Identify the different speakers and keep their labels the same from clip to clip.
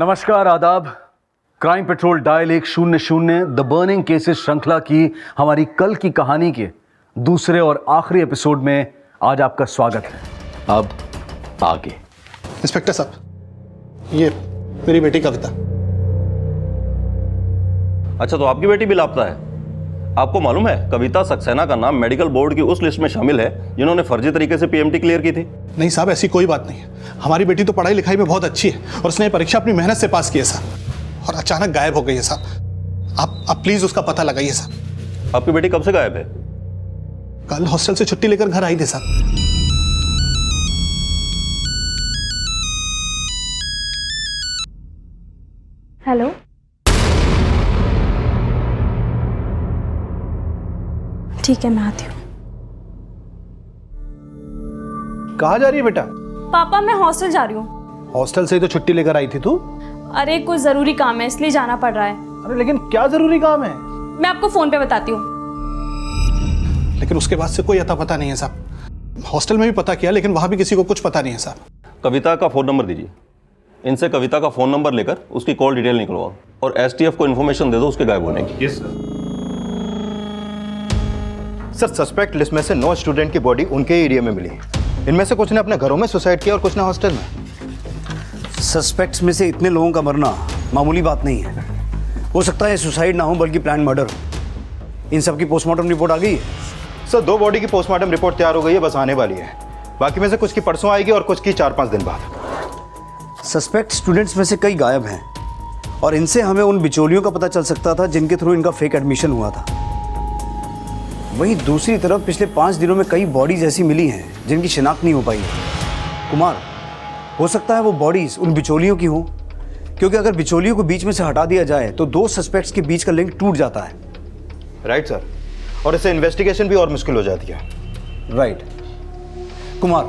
Speaker 1: नमस्कार, आदाब। Crime petrol dial 100 the burning cases श्रृंखला की हमारी कल की कहानी के दूसरे और आखिरी एपिसोड में आज आपका स्वागत है। अब आगे।
Speaker 2: इंस्पेक्टर साहब, ये मेरी बेटी कविता।
Speaker 3: अच्छा, तो आपकी बेटी भी लापता है। आपको मालूम है कविता सक्सेना का नाम मेडिकल बोर्ड की उस लिस्ट में शामिल है जिन्होंने फर्जी तरीके से पीएमटी क्लियर की थी।
Speaker 2: नहीं साहब, ऐसी कोई बात नहीं है। हमारी बेटी तो पढ़ाई लिखाई में बहुत अच्छी है और उसने परीक्षा अपनी मेहनत से पास की है साहब, और अचानक गायब हो गई है साहब। आप प्लीज उसका पता लगाइए साहब।
Speaker 3: आपकी बेटी कब से गायब है?
Speaker 2: कल हॉस्टल से छुट्टी लेकर घर आई थी साहब।
Speaker 4: हेलो, ठीक है मैं आती हूँ।
Speaker 2: कहाँ जा रही है बेटा?
Speaker 4: पापा मैं हॉस्टल जा रही हूँ।
Speaker 2: हॉस्टल से ही तो छुट्टी लेकर आई थी तू।
Speaker 4: अरे कुछ जरूरी काम है इसलिए जाना पड़ रहा है।
Speaker 2: अरे लेकिन क्या जरूरी काम है?
Speaker 4: मैं आपको फोन पे बताती हूँ।
Speaker 2: लेकिन उसके बाद से कोई अता पता नहीं है साहब। हॉस्टल में भी पता किया लेकिन वहां भी किसी को कुछ पता नहीं है साहब।
Speaker 3: कविता का फोन नंबर दीजिए। इनसे कविता का फोन नंबर लेकर उसकी कॉल डिटेल निकलवाओ और एसटीएफ को इन्फॉर्मेशन दे दो उसके गायब होने की।
Speaker 5: Yes sir. सस्पेक्ट लिस्ट में से 9 स्टूडेंट की बॉडी उनके एरिया में मिली। इनमें से कुछ ने अपने घरों में सुसाइड किया और कुछ ने हॉस्टल में।
Speaker 6: सस्पेक्ट्स में से इतने लोगों का मरना मामूली बात नहीं है। हो सकता है सुसाइड ना हो बल्कि प्लान मर्डर हो। इन सब की पोस्टमार्टम रिपोर्ट आ गई है?
Speaker 5: सर 2 बॉडी की पोस्टमार्टम रिपोर्ट तैयार हो गई है, बस आने वाली है। बाकी में से कुछ की परसों आएगी और कुछ की 4-5 दिन बाद।
Speaker 6: सस्पेक्ट स्टूडेंट्स में से कई गायब हैं और इनसे हमें उन बिचौलियों का पता चल सकता था जिनके थ्रू इनका फेक एडमिशन हुआ था। वहीं दूसरी तरफ पिछले 5 दिनों में कई बॉडीज ऐसी मिली हैं जिनकी शिनाख्त नहीं हो पाई है। कुमार, हो सकता है वो बॉडीज उन बिचौलियों की हो, क्योंकि अगर बिचौलियों को बीच में से हटा दिया जाए तो 2 सस्पेक्ट्स के बीच का लिंक टूट जाता है।
Speaker 5: राइट सर, और इससे इन्वेस्टिगेशन भी और मुश्किल हो जाती है।
Speaker 6: राइट। कुमार,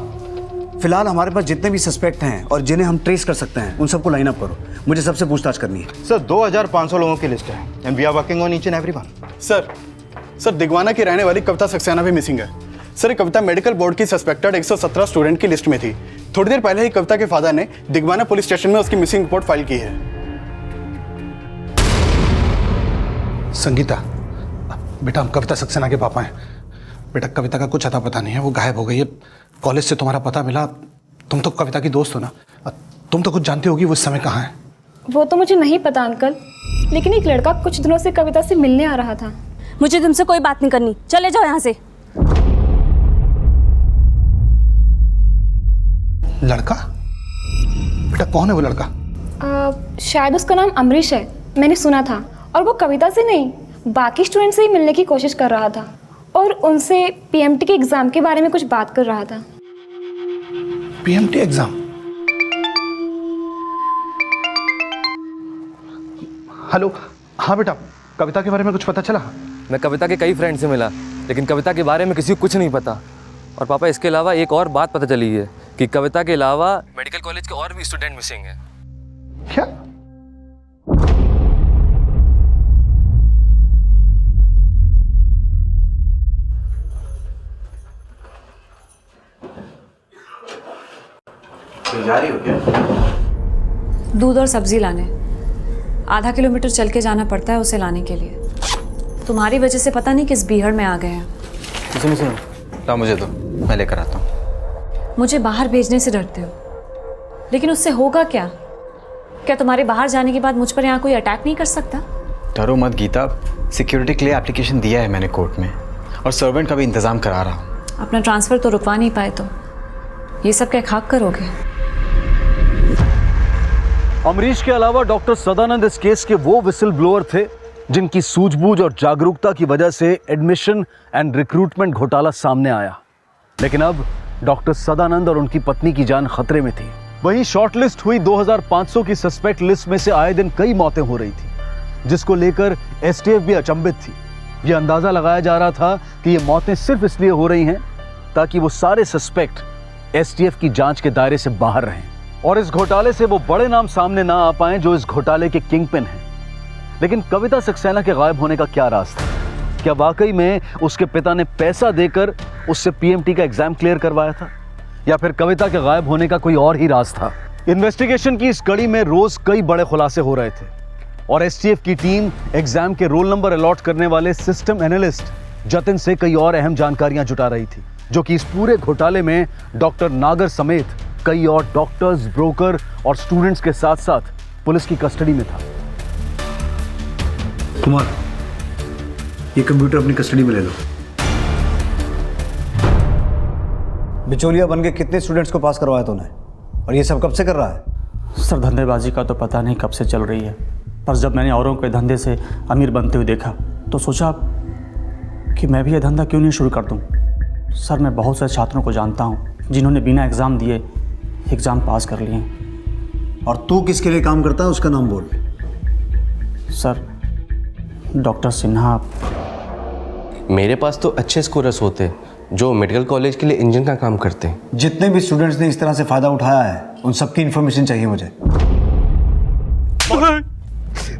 Speaker 6: फिलहाल हमारे पास जितने भी सस्पेक्ट हैं और जिन्हें हम ट्रेस कर सकते हैं उन सबको लाइन अप करो। मुझे सबसे पूछताछ करनी है।
Speaker 5: सर 2500 लोगों की लिस्ट है and we are working on each and everyone.
Speaker 2: Sir Digwana की रहने वाली कविता सक्सेना भी मिसिंग है। सर ये कविता मेडिकल बोर्ड की सस्पेक्टेड 117 स्टूडेंट की लिस्ट में थी। थोड़ी देर पहले ही कविता के फादर ने दिगवाना पुलिस स्टेशन में उसकी मिसिंग रिपोर्ट फाइल की है। संगीता, बेटा हम कविता सक्सेना के पापा हैं। बेटा कविता का कुछ अता पता नहीं है, वो गायब हो गई है। कॉलेज से तुम्हारा पता मिला। तुम तो कविता की दोस्त हो ना, तुम तो कुछ जानती होगी वो इस समय कहाँ है।
Speaker 7: वो तो मुझे नहीं पता अंकल, लेकिन एक लड़का कुछ दिनों से कविता से मिलने आ रहा था।
Speaker 4: मुझे तुमसे कोई बात नहीं करनी, चले जाओ यहाँ से।
Speaker 2: लड़का? बेटा कौन है वो लड़का?
Speaker 7: शायद उसका नाम अमरीश है, मैंने सुना था। और वो कविता से नहीं बाकी स्टूडेंट से ही मिलने की कोशिश कर रहा था और उनसे पीएमटी के एग्जाम के बारे में कुछ बात कर रहा था।
Speaker 2: PMT exam? हेलो, हाँ बेटा, कविता के बारे में कुछ पता चला?
Speaker 8: मैं कविता के कई फ्रेंड से मिला लेकिन कविता के बारे में किसी को कुछ नहीं पता। और पापा इसके अलावा एक और बात पता चली है कि कविता के अलावा मेडिकल कॉलेज के और भी स्टूडेंट मिसिंग हैं।
Speaker 2: क्या?
Speaker 9: जा रही हो क्या?
Speaker 4: दूध और सब्जी लाने। आधा किलोमीटर चल के जाना पड़ता है उसे लाने के लिए। तुम्हारी वजह से पता नहीं किस बीहड़ में आ गए हैं।
Speaker 9: सुनो ला मुझे दो, मैं लेकर आता हूँ।
Speaker 4: मुझे बाहर भेजने से डरते हो, लेकिन उससे होगा क्या? क्या तुम्हारे बाहर जाने के बाद मुझ पर यहाँ कोई अटैक नहीं कर सकता?
Speaker 9: डरो मत गीता, सिक्योरिटी के लिए एप्लीकेशन दिया है मैंने कोर्ट में और सर्वेंट का भी इंतजाम करा रहा हूँ।
Speaker 4: अपना ट्रांसफ़र तो रुकवा नहीं पाए तो ये सब क्या खाक करोगे?
Speaker 1: अमरीश के अलावा डॉक्टर सदानंद इस केस के वो विसल ब्लोअर थे जिनकी सूझबूझ और जागरूकता की वजह से एडमिशन एंड रिक्रूटमेंट घोटाला सामने आया। लेकिन अब डॉक्टर सदानंद और उनकी पत्नी की जान खतरे में थी। वहीं शॉर्टलिस्ट हुई 2500 की सस्पेक्ट लिस्ट में से आए दिन कई मौतें हो रही थी, जिसको लेकर एसटीएफ भी अचंभित थी। यह अंदाजा लगाया जा रहा था कि ये मौतें सिर्फ इसलिए हो रही हैं ताकि वो सारे सस्पेक्ट एसटीएफ की जांच के दायरे से बाहर रहें और इस घोटाले से वो बड़े नाम सामने ना आ पाएं जो इस घोटाले के किंगपिन हैं। लेकिन कविता सक्सेना के गायब होने का क्या राज था? क्या वाकई में उसके पिता ने पैसा देकर उससे पीएमटी का एग्जाम क्लियर करवाया था, या फिर कविता के गायब होने का कोई और ही राज था? इन्वेस्टिगेशन की इस कड़ी में रोज कई बड़े खुलासे हो रहे थे और एसटीएफ की टीम एग्जाम के रोल नंबर अलॉट करने वाले सिस्टम एनालिस्ट जतिन से कई और अहम जानकारियां जुटा रही थी, जो कि इस पूरे घोटाले में डॉक्टर नागर समेत कई और डॉक्टर्स, ब्रोकर और स्टूडेंट्स के साथ साथ पुलिस की कस्टडी में था।
Speaker 6: कुमार, ये कंप्यूटर अपनी कस्टडी में ले लो। बिचौलिया बन के कितने स्टूडेंट्स को पास करवाया तूने, और ये सब कब से कर रहा है?
Speaker 10: सर, धंधेबाजी का तो पता नहीं कब से चल रही है, पर जब मैंने औरों के धंधे से अमीर बनते हुए देखा तो सोचा कि मैं भी ये धंधा क्यों नहीं शुरू कर दूं। सर, मैं बहुत से छात्रों को जानता हूं जिन्होंने बिना एग्ज़ाम दिए एग्ज़ाम पास कर लिए।
Speaker 6: और तू किसके लिए काम करता है, उसका नाम बोल।
Speaker 10: Sir, doctor Sinha.
Speaker 11: मेरे पास तो अच्छे स्कोरर्स होते जो मेडिकल कॉलेज के लिए इंजन का काम करते हैं।
Speaker 6: जितने भी स्टूडेंट्स ने इस तरह से फ़ायदा उठाया है उन सबकी इन्फॉर्मेशन चाहिए मुझे।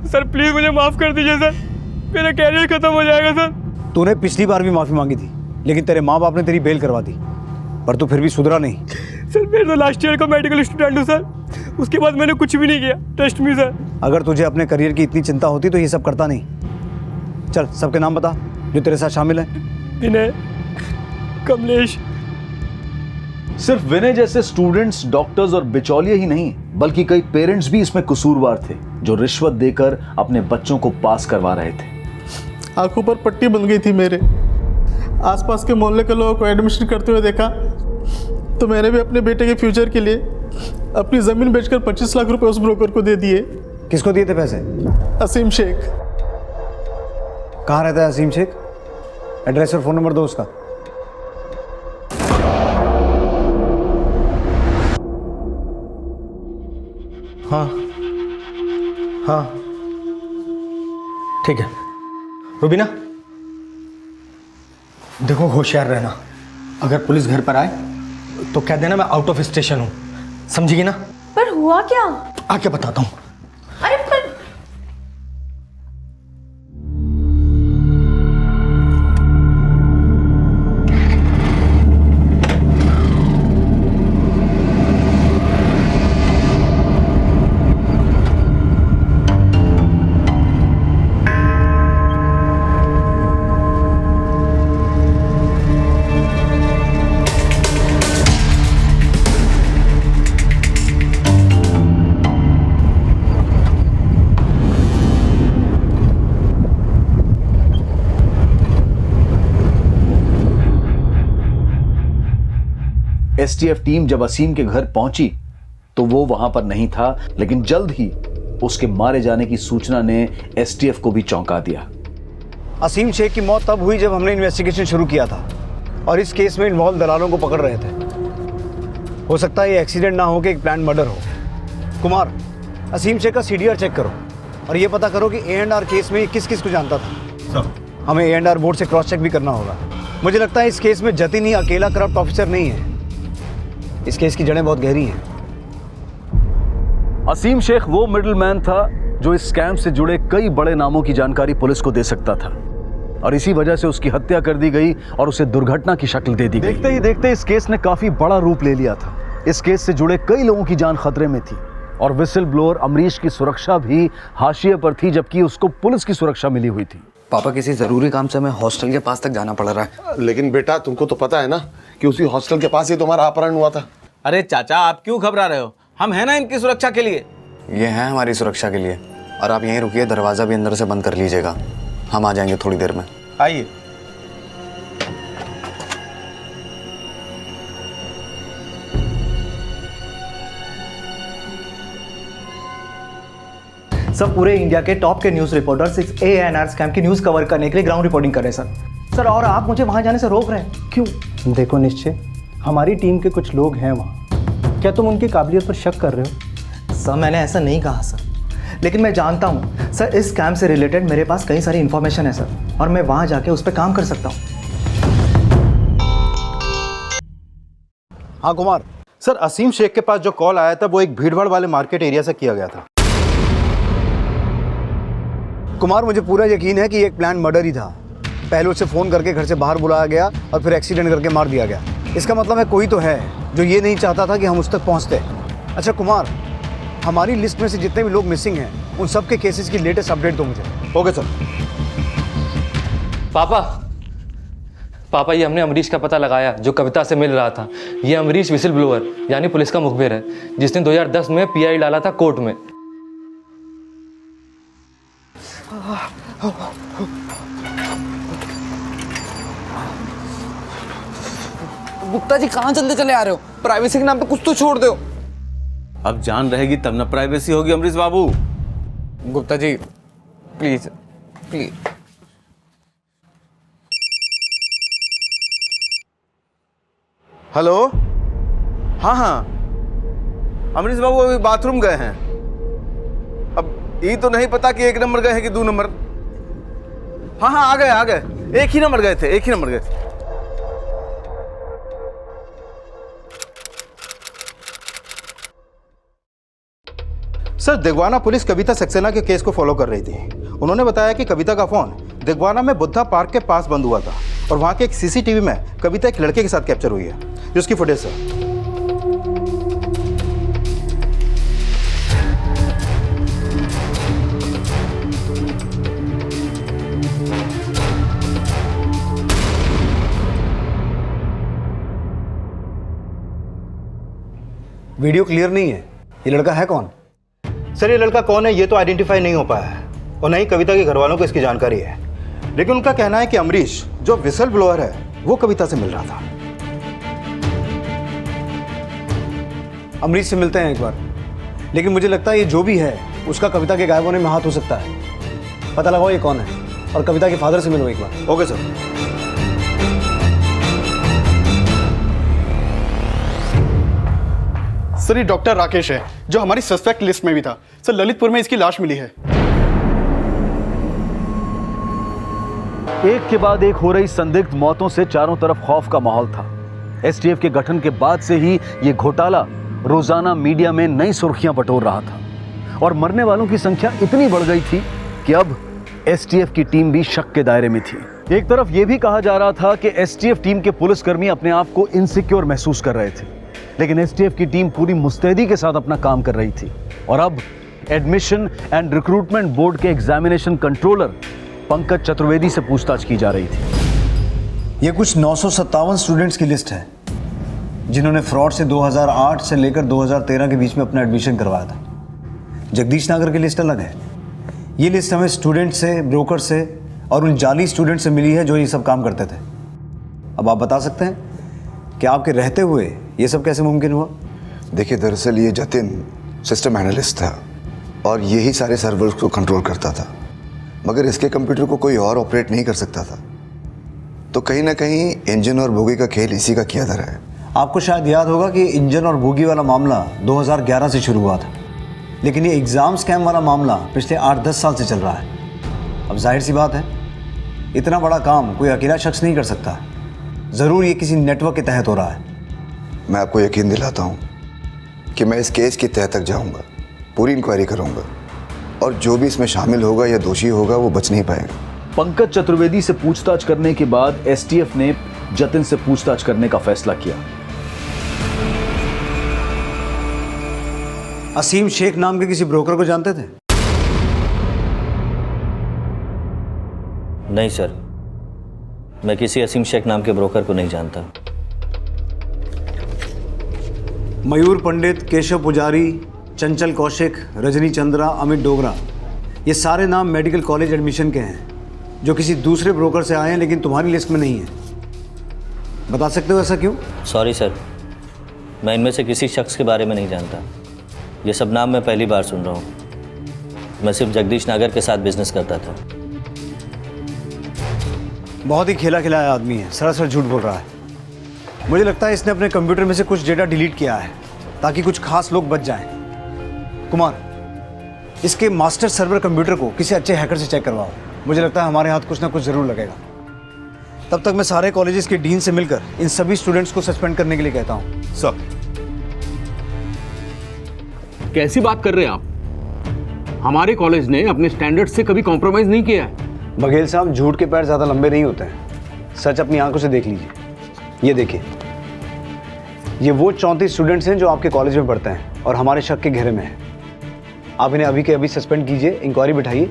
Speaker 10: सर प्लीज़ मुझे माफ़ कर दीजिए सर, मेरा कैरियर ख़त्म हो जाएगा सर।
Speaker 6: तूने पिछली बार भी माफ़ी मांगी थी, लेकिन तेरे माँ बाप ने तेरी बेल करवा दी, पर तू फिर भी सुधरा नहीं।
Speaker 10: सर, मैं तो लास्ट ईयर का मेडिकल स्टूडेंट हूँ सर, उसके बाद मैंने कुछ भी नहीं किया, ट्रस्ट मी सर।
Speaker 6: अगर तुझे अपने करियर की इतनी चिंता होती तो ये सब करता नहीं। चल, सबके नाम बता जो तेरे साथ शामिल हैं।
Speaker 10: विनय, कमलेश।
Speaker 1: सिर्फ विनय जैसे स्टूडेंट्स, डॉक्टर्स और बिचौलिए ही नहीं, बल्कि कई पेरेंट्स भी इसमें कसूरवार थे, जो रिश्वत देकर अपने बच्चों को पास करवा रहे थे।
Speaker 12: आंखों पर पट्टी बन गई थी मेरे। आसपास के मोहल्ले के लोगों को एडमिशन करते हुए देखा तो मैंने भी अपने बेटे के फ्यूचर के लिए अपनी ज़मीन बेचकर 25 लाख रुपए उस ब्रोकर को दे दिए।
Speaker 6: किसको दिए थे पैसे?
Speaker 12: असीम शेख।
Speaker 6: कहाँ रहता है असीम शेख? एड्रेस और फ़ोन नंबर दो उसका।
Speaker 12: हाँ हाँ, ठीक है। रुबीना, देखो होशियार रहना, अगर पुलिस घर पर आए तो कह देना मैं आउट ऑफ स्टेशन हूँ, समझेगी ना?
Speaker 7: पर हुआ क्या?
Speaker 12: आके बताता हूँ।
Speaker 7: अरे पर
Speaker 1: एसटीएफ टीम जब असीम के घर पहुंची तो वो वहां पर नहीं था, लेकिन जल्द ही उसके मारे जाने की सूचना ने एसटीएफ को भी चौंका दिया।
Speaker 6: असीम शेख की मौत तब हुई जब हमने इन्वेस्टिगेशन शुरू किया था और इस केस में इन्वॉल्व दलालों को पकड़ रहे थे। हो सकता है ये एक्सीडेंट ना हो कि एक प्लान मर्डर हो। कुमार, असीम शेख का सीडीआर चेक करो और ये पता करो कि A&R केस में ये किस किस को जानता था। हमें A&R बोर्ड से क्रॉस चेक भी करना होगा। मुझे लगता है इस केस में जतिन ही अकेला करप्ट ऑफिसर नहीं है। इस केस की जड़ें बहुत गहरी हैं।
Speaker 1: असीम शेख वो मिडलमैन था जो इस स्कैम से जुड़े कई बड़े नामों की जानकारी पुलिस को दे सकता था, और इसी वजह से उसकी हत्या कर दी गई और उसे दुर्घटना की शक्ल दे दी गई। देखते ही देखते इस केस ने काफी बड़ा रूप ले लिया था। इस केस से जुड़े कई लोगों की जान खतरे में थी और विसिल ब्लोअर अमरीश की सुरक्षा भी हाशिए पर थी, जबकि उसको पुलिस की सुरक्षा मिली हुई थी।
Speaker 13: पापा, किसी ज़रूरी काम से हमें हॉस्टल के पास तक जाना पड़ रहा है।
Speaker 14: लेकिन बेटा, तुमको तो पता है ना कि उसी हॉस्टल के पास ही तुम्हारा अपहरण हुआ था।
Speaker 15: अरे चाचा, आप क्यों घबरा रहे हो? हम हैं ना इनकी सुरक्षा के लिए।
Speaker 13: ये है हमारी सुरक्षा के लिए, और आप यहीं रुकिए, दरवाज़ा भी अंदर से बंद कर लीजिएगा। हम आ जाएंगे थोड़ी देर में।
Speaker 12: आइए।
Speaker 16: सर, पूरे इंडिया के टॉप के न्यूज़ रिपोर्टर्स इस A&R स्कैम की न्यूज़ कवर करने के लिए ग्राउंड रिपोर्टिंग कर रहे हैं सर, और आप मुझे वहाँ जाने से रोक रहे हैं, क्यों?
Speaker 12: देखो निश्चय, हमारी टीम के कुछ लोग हैं वहाँ, क्या तुम उनकी काबिलियत पर शक कर रहे हो?
Speaker 16: सर, मैंने ऐसा नहीं कहा सर, लेकिन मैं जानता हूँ सर, इस स्कैम से रिलेटेड मेरे पास कई सारी इन्फॉर्मेशन है सर, और मैं वहाँ जाके उस पर काम कर सकता हूँ।
Speaker 6: हाँ कुमार।
Speaker 5: सर, असीम शेख के पास जो कॉल आया था वो एक भीड़भाड़ वाले मार्केट एरिया से किया गया था।
Speaker 6: कुमार, मुझे पूरा यकीन है कि ये एक प्लान मर्डर ही था। पहले उसे फ़ोन करके घर से बाहर बुलाया गया और फिर एक्सीडेंट करके मार दिया गया। इसका मतलब है कोई तो है जो ये नहीं चाहता था कि हम उस तक पहुंचते। अच्छा कुमार, हमारी लिस्ट में से जितने भी लोग मिसिंग हैं उन सब के केसेस की लेटेस्ट अपडेट दो मुझे।
Speaker 5: Okay sir.
Speaker 8: पापा ये हमने अमरीश का पता लगाया जो कविता से मिल रहा था। ये अमरीश विसिल ब्लोअर यानी पुलिस का मुखबिर है जिसने 2010 में पीआई डाला था कोर्ट में।
Speaker 15: गुप्ता जी कहाँ चलते चले आ रहे हो? प्राइवेसी के नाम पे कुछ तो छोड़ दो।
Speaker 11: अब जान रहेगी तब ना प्राइवेसी होगी अमरीश बाबू।
Speaker 15: Gupta ji please please.
Speaker 11: Hello, हाँ हाँ, अमरीश बाबू अभी बाथरूम गए हैं। अब ये तो नहीं पता कि 1 नंबर गए हैं कि 2 नंबर। हाँ हाँ, आ गए, एक ही नंबर गए थे।
Speaker 5: सर, दिगवाना पुलिस कविता सक्सेना के केस को फॉलो कर रही थी। उन्होंने बताया कि कविता का फोन दिगवाना में बुद्धा पार्क के पास बंद हुआ था और वहां के एक सीसीटीवी में कविता एक लड़के के साथ कैप्चर हुई है, जिसकी फुटेज सर।
Speaker 6: वीडियो क्लियर नहीं है। ये लड़का है कौन?
Speaker 5: सर, ये लड़का कौन है ये तो आइडेंटिफाई नहीं हो पाया है और नहीं कविता के घर वालों को इसकी जानकारी है, लेकिन उनका कहना है कि अमरीश जो विसल ब्लोअर है वो कविता से मिल रहा था।
Speaker 6: अमरीश से मिलते हैं एक बार, लेकिन मुझे लगता है ये जो भी है उसका कविता के गायब होने में हाथ हो सकता है। पता लगाओ ये कौन है और कविता के फादर से मिलो एक बार।
Speaker 5: Okay sir.
Speaker 12: सर, ये डॉक्टर राकेश है जो हमारी सस्पेक्ट लिस्ट में भी था। सर, ललितपुर में इसकी लाश मिली है।
Speaker 1: एक के बाद एक हो रही संदिग्ध मौतों से चारों तरफ खौफ का माहौल था। एसटीएफ के गठन के बाद से ही ये घोटाला रोजाना मीडिया में नई सुर्खियां बटोर रहा था और मरने वालों की संख्या इतनी बढ़ गई थी कि अब एसटीएफ की टीम भी शक के दायरे में थी। एक तरफ यह भी कहा जा रहा था कि एसटीएफ टीम के पुलिसकर्मी अपने आप को इनसिक्योर महसूस कर रहे थे, लेकिन एसटीएफ की टीम पूरी मुस्तैदी के साथ अपना काम कर रही थी और अब एडमिशन एंड रिक्रूटमेंट बोर्ड के एग्जामिनेशन कंट्रोलर पंकज चतुर्वेदी से पूछताछ की जा रही थी।
Speaker 6: ये कुछ 957 स्टूडेंट्स की लिस्ट है जिन्होंने फ्रॉड से 2008 से लेकर 2013 के बीच में अपना एडमिशन करवाया था। जगदीश नगर की लिस्ट अलग है। ये लिस्ट हमें स्टूडेंट से, ब्रोकर से और उन जाली स्टूडेंट से मिली है जो ये सब काम करते थे। अब आप बता सकते हैं कि आपके रहते हुए ये सब कैसे मुमकिन हुआ?
Speaker 17: देखिए, दरअसल ये जतिन सिस्टम एनालिस्ट था और यही सारे सर्वर्स को कंट्रोल करता था, मगर इसके कंप्यूटर को कोई और ऑपरेट नहीं कर सकता था। तो कहीं ना कहीं इंजन और बोगी का खेल इसी का किया धरा है।
Speaker 6: आपको शायद याद होगा कि इंजन और बोगी वाला मामला 2011 से शुरू हुआ था, लेकिन ये एग्ज़ाम स्कैम वाला मामला पिछले 8-10 साल से चल रहा है। अब जाहिर सी बात है, इतना बड़ा काम कोई अकेला शख्स नहीं कर सकता। ज़रूर ये किसी नेटवर्क के तहत हो रहा है।
Speaker 17: मैं आपको यकीन दिलाता हूँ कि मैं इस केस की तह तक जाऊँगा, पूरी इंक्वायरी करूँगा और जो भी इसमें शामिल होगा या दोषी होगा वो बच नहीं पाएगा।
Speaker 1: पंकज चतुर्वेदी से पूछताछ करने के बाद एसटीएफ ने जतिन से पूछताछ करने का फैसला किया।
Speaker 6: असीम शेख नाम के किसी ब्रोकर को जानते थे?
Speaker 18: नहीं सर, मैं किसी असीम शेख नाम के ब्रोकर को नहीं जानता।
Speaker 6: मयूर पंडित, केशव पुजारी, चंचल कौशिक, रजनी चंद्रा, अमित डोगरा, ये सारे नाम मेडिकल कॉलेज एडमिशन के हैं जो किसी दूसरे ब्रोकर से आए हैं लेकिन तुम्हारी लिस्ट में नहीं है। बता सकते हो ऐसा क्यों?
Speaker 18: सॉरी सर, मैं इनमें से किसी शख्स के बारे में नहीं जानता। ये सब नाम मैं पहली बार सुन रहा हूँ। मैं सिर्फ जगदीश नागर के साथ बिजनेस करता था।
Speaker 6: बहुत ही खेला खिलाया आदमी है, सरासर झूठ बोल रहा है। मुझे लगता है इसने अपने कंप्यूटर में से कुछ डेटा डिलीट किया है ताकि कुछ खास लोग बच जाएं। कुमार, इसके मास्टर सर्वर कंप्यूटर को किसी अच्छे हैकर से चेक करवाओ। मुझे लगता है हमारे हाथ कुछ ना कुछ जरूर लगेगा। तब तक मैं सारे कॉलेजेस के डीन से मिलकर इन सभी स्टूडेंट्स को सस्पेंड करने के लिए कहता हूँ।
Speaker 5: सर,
Speaker 19: कैसी बात कर रहे हैं आप? हमारे कॉलेज ने अपने स्टैंडर्ड से कभी कॉम्प्रोमाइज नहीं किया है।
Speaker 6: बघेल साहब, झूठ के पैर ज़्यादा लंबे नहीं होते हैं। सच अपनी आंखों से देख लीजिए। ये देखिए, ये वो 34 स्टूडेंट्स हैं जो आपके कॉलेज में पढ़ते हैं और हमारे शक के घेरे में हैं। आप इन्हें अभी के अभी सस्पेंड कीजिए, इंक्वायरी बिठाइए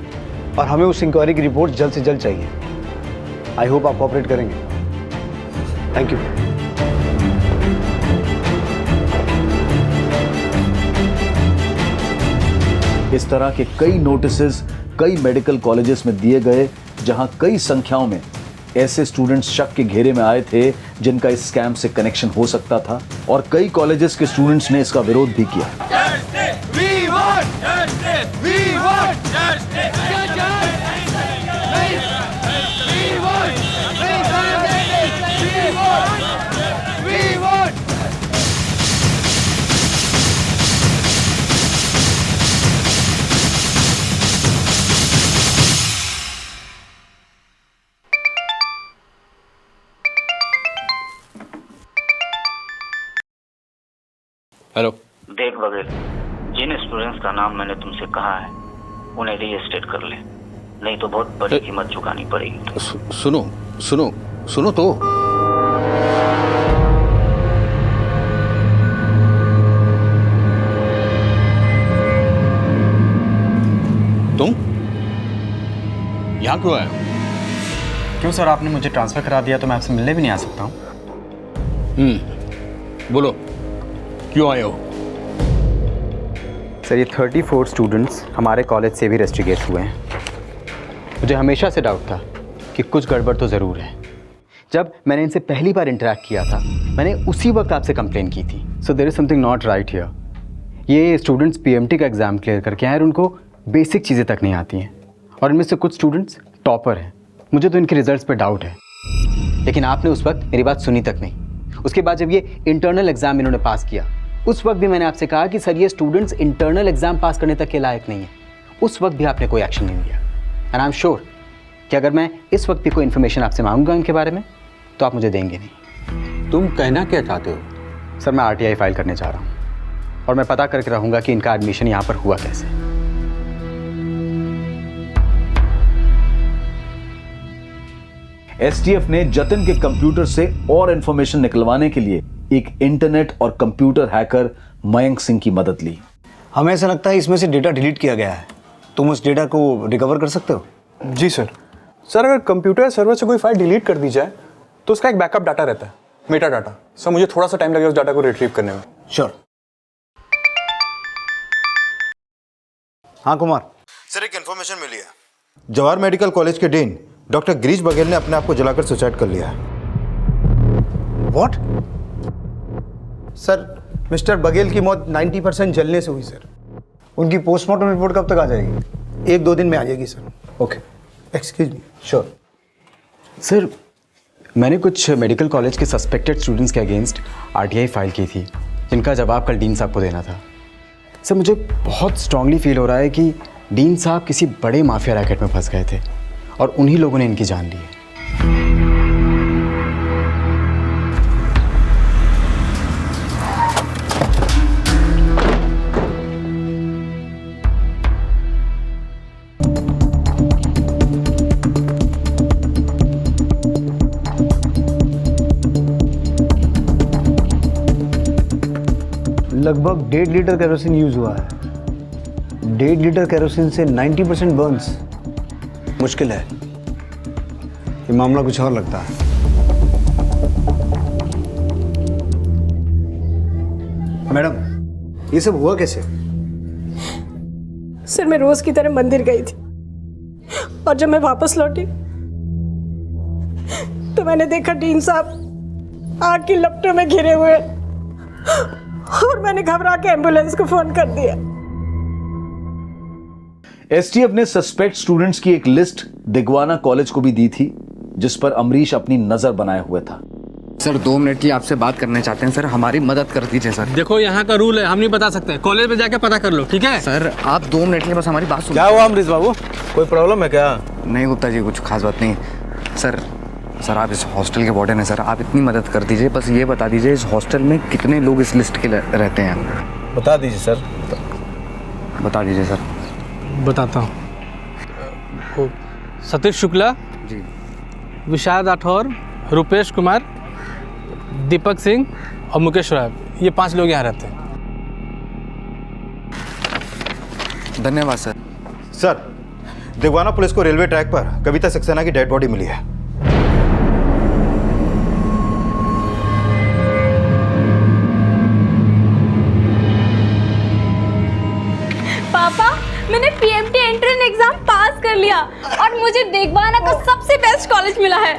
Speaker 6: और हमें उस इंक्वायरी की रिपोर्ट जल्द से जल्द चाहिए। आई होप आप कोऑपरेट करेंगे। Thank you.
Speaker 1: इस तरह के कई नोटिसेस कई मेडिकल कॉलेजेस में दिए गए, जहां कई संख्याओं में ऐसे स्टूडेंट्स शक के घेरे में आए थे जिनका इस स्कैम से कनेक्शन हो सकता था, और कई कॉलेजेस के स्टूडेंट्स ने इसका विरोध भी किया।
Speaker 19: हेलो।
Speaker 20: देख बगैर, जिन स्टूडेंट्स का नाम मैंने तुमसे कहा है उन्हें रीस्टेट कर ले, नहीं तो बहुत बड़ी कीमत चुकानी पड़ेगी।
Speaker 19: सुनो सुनो सुनो तो। तुम यहाँ क्यों आए?
Speaker 9: क्यों सर, आपने मुझे ट्रांसफ़र करा दिया तो मैं आपसे मिलने भी नहीं आ सकता हूँ।
Speaker 19: बोलो क्यों आए हो?
Speaker 9: सर, ये 34 स्टूडेंट्स हमारे कॉलेज से भी रेस्ट्रिगेट हुए हैं। मुझे हमेशा से डाउट था कि कुछ गड़बड़ तो ज़रूर है। जब मैंने इनसे पहली बार इंटरेक्ट किया था, मैंने उसी वक्त आपसे कंप्लेन की थी। So there is something not right here. ये स्टूडेंट्स पीएमटी का एग्ज़ाम क्लियर करके आए और उनको बेसिक चीज़ें तक नहीं आती हैं, और इनमें से कुछ स्टूडेंट्स टॉपर हैं। मुझे तो इनके रिजल्ट्स पर डाउट है, लेकिन आपने उस वक्त मेरी बात सुनी तक नहीं। उसके बाद जब ये इंटरनल एग्ज़ाम इन्होंने पास किया, उस वक्त भी मैंने आपसे कहा कि सर ये स्टूडेंट्स इंटरनल एग्ज़ाम पास करने तक के लायक नहीं है। उस वक्त भी आपने कोई एक्शन नहीं लिया। एंड आई एम श्योर कि अगर मैं इस वक्त भी कोई इन्फॉर्मेशन आपसे मांगूंगा इनके बारे में तो आप मुझे देंगे नहीं।
Speaker 19: तुम कहना क्या चाहते हो?
Speaker 9: सर, मैं आरटीआई फाइल करने जा रहा हूँ और मैं पता करके रहूँगा कि इनका एडमिशन यहाँ पर हुआ कैसे।
Speaker 1: एसटीएफ ने जतिन के कंप्यूटर से और इंफॉर्मेशन निकलवाने के लिए एक इंटरनेट और कंप्यूटर हैकर मयंक सिंह की मदद ली।
Speaker 6: हमें ऐसा लगता है इसमें से डेटा डिलीट किया गया है। तुम उस डेटा को रिकवर कर सकते हो?
Speaker 21: जी सर। सर, अगर कंप्यूटर सर्वर से कोई फाइल डिलीट कर दी जाए तो उसका एक बैकअप डाटा रहता है, मेटा डाटा। सर, मुझे थोड़ा सा टाइम लगेगा उस डाटा को रिट्रीव करने में।
Speaker 6: श्योर। हाँ कुमार।
Speaker 5: सर, एक इन्फॉर्मेशन मिली है। जवाहर मेडिकल कॉलेज के डीन डॉक्टर गिरीश बघेल ने अपने आप को जलाकर सुसाइड कर लिया है।
Speaker 6: व्हाट?
Speaker 22: सर, मिस्टर बघेल की मौत 90% जलने से हुई सर।
Speaker 6: उनकी पोस्टमार्टम रिपोर्ट कब तक आ जाएगी?
Speaker 22: 1-2 दिन में आ जाएगी sir.
Speaker 6: Okay,
Speaker 22: excuse me.
Speaker 6: Sure.
Speaker 9: Sir, मैंने कुछ मेडिकल कॉलेज के सस्पेक्टेड स्टूडेंट्स के अगेंस्ट आरटीआई फाइल की थी, जिनका जवाब कल डीन साहब को देना था। सर, मुझे बहुत स्ट्रांगली फील हो रहा है कि डीन साहब किसी बड़े माफिया रैकेट में फंस गए थे और उन्हीं लोगों ने इनकी जान ली है।
Speaker 6: लगभग 1.5 लीटर केरोसिन यूज हुआ है। 1.5 लीटर केरोसिन से 90% बर्न्स मुश्किल है। ये मामला कुछ और लगता है। मैडम, ये सब हुआ कैसे?
Speaker 23: सर, मैं रोज की तरह मंदिर गई थी और जब मैं वापस लौटी तो मैंने देखा डीन साहब आग की लपटों में घिरे हुए और मैंने घबरा के एम्बुलेंस को फोन कर दिया।
Speaker 1: एसटीएफ ने सस्पेक्ट स्टूडेंट्स की एक लिस्ट दिगवाना कॉलेज को भी दी थी, जिस पर अमरीश अपनी नजर बनाए हुए था।
Speaker 13: सर, 2 मिनट की आपसे बात करना चाहते हैं सर, हमारी मदद कर दीजिए सर।
Speaker 19: देखो, यहाँ का रूल है, हम नहीं बता सकते। कॉलेज में जाके पता कर लो, ठीक है?
Speaker 13: सर, आप 2 मिनट के लिए बस हमारी बात सुनो।
Speaker 21: क्या हुआ अमरीश बाबू, कोई प्रॉब्लम है क्या?
Speaker 13: नहीं गुप्ता जी, कुछ खास बात नहीं। सर, आप इस हॉस्टल के वार्डन हैं सर, आप इतनी मदद कर दीजिए। बस ये बता दीजिए इस हॉस्टल में कितने लोग इस लिस्ट के रहते हैं?
Speaker 21: बता दीजिए सर।
Speaker 13: बता दीजिए सर।
Speaker 19: बताता हूँ। सतीश शुक्ला जी, विशाल राठौर, रुपेश कुमार, दीपक सिंह
Speaker 12: और मुकेश राय, ये 5 लोग यहाँ रहते हैं।
Speaker 13: धन्यवाद सर।
Speaker 5: सर, दिगवाना पुलिस को रेलवे ट्रैक पर कविता सक्सेना की डेड बॉडी मिली है।
Speaker 2: पापा, मैंने पीएमटी एंट्रेंस एग्जाम पास कर लिया और मुझे दिगवाना का सबसे बेस्ट कॉलेज मिला है।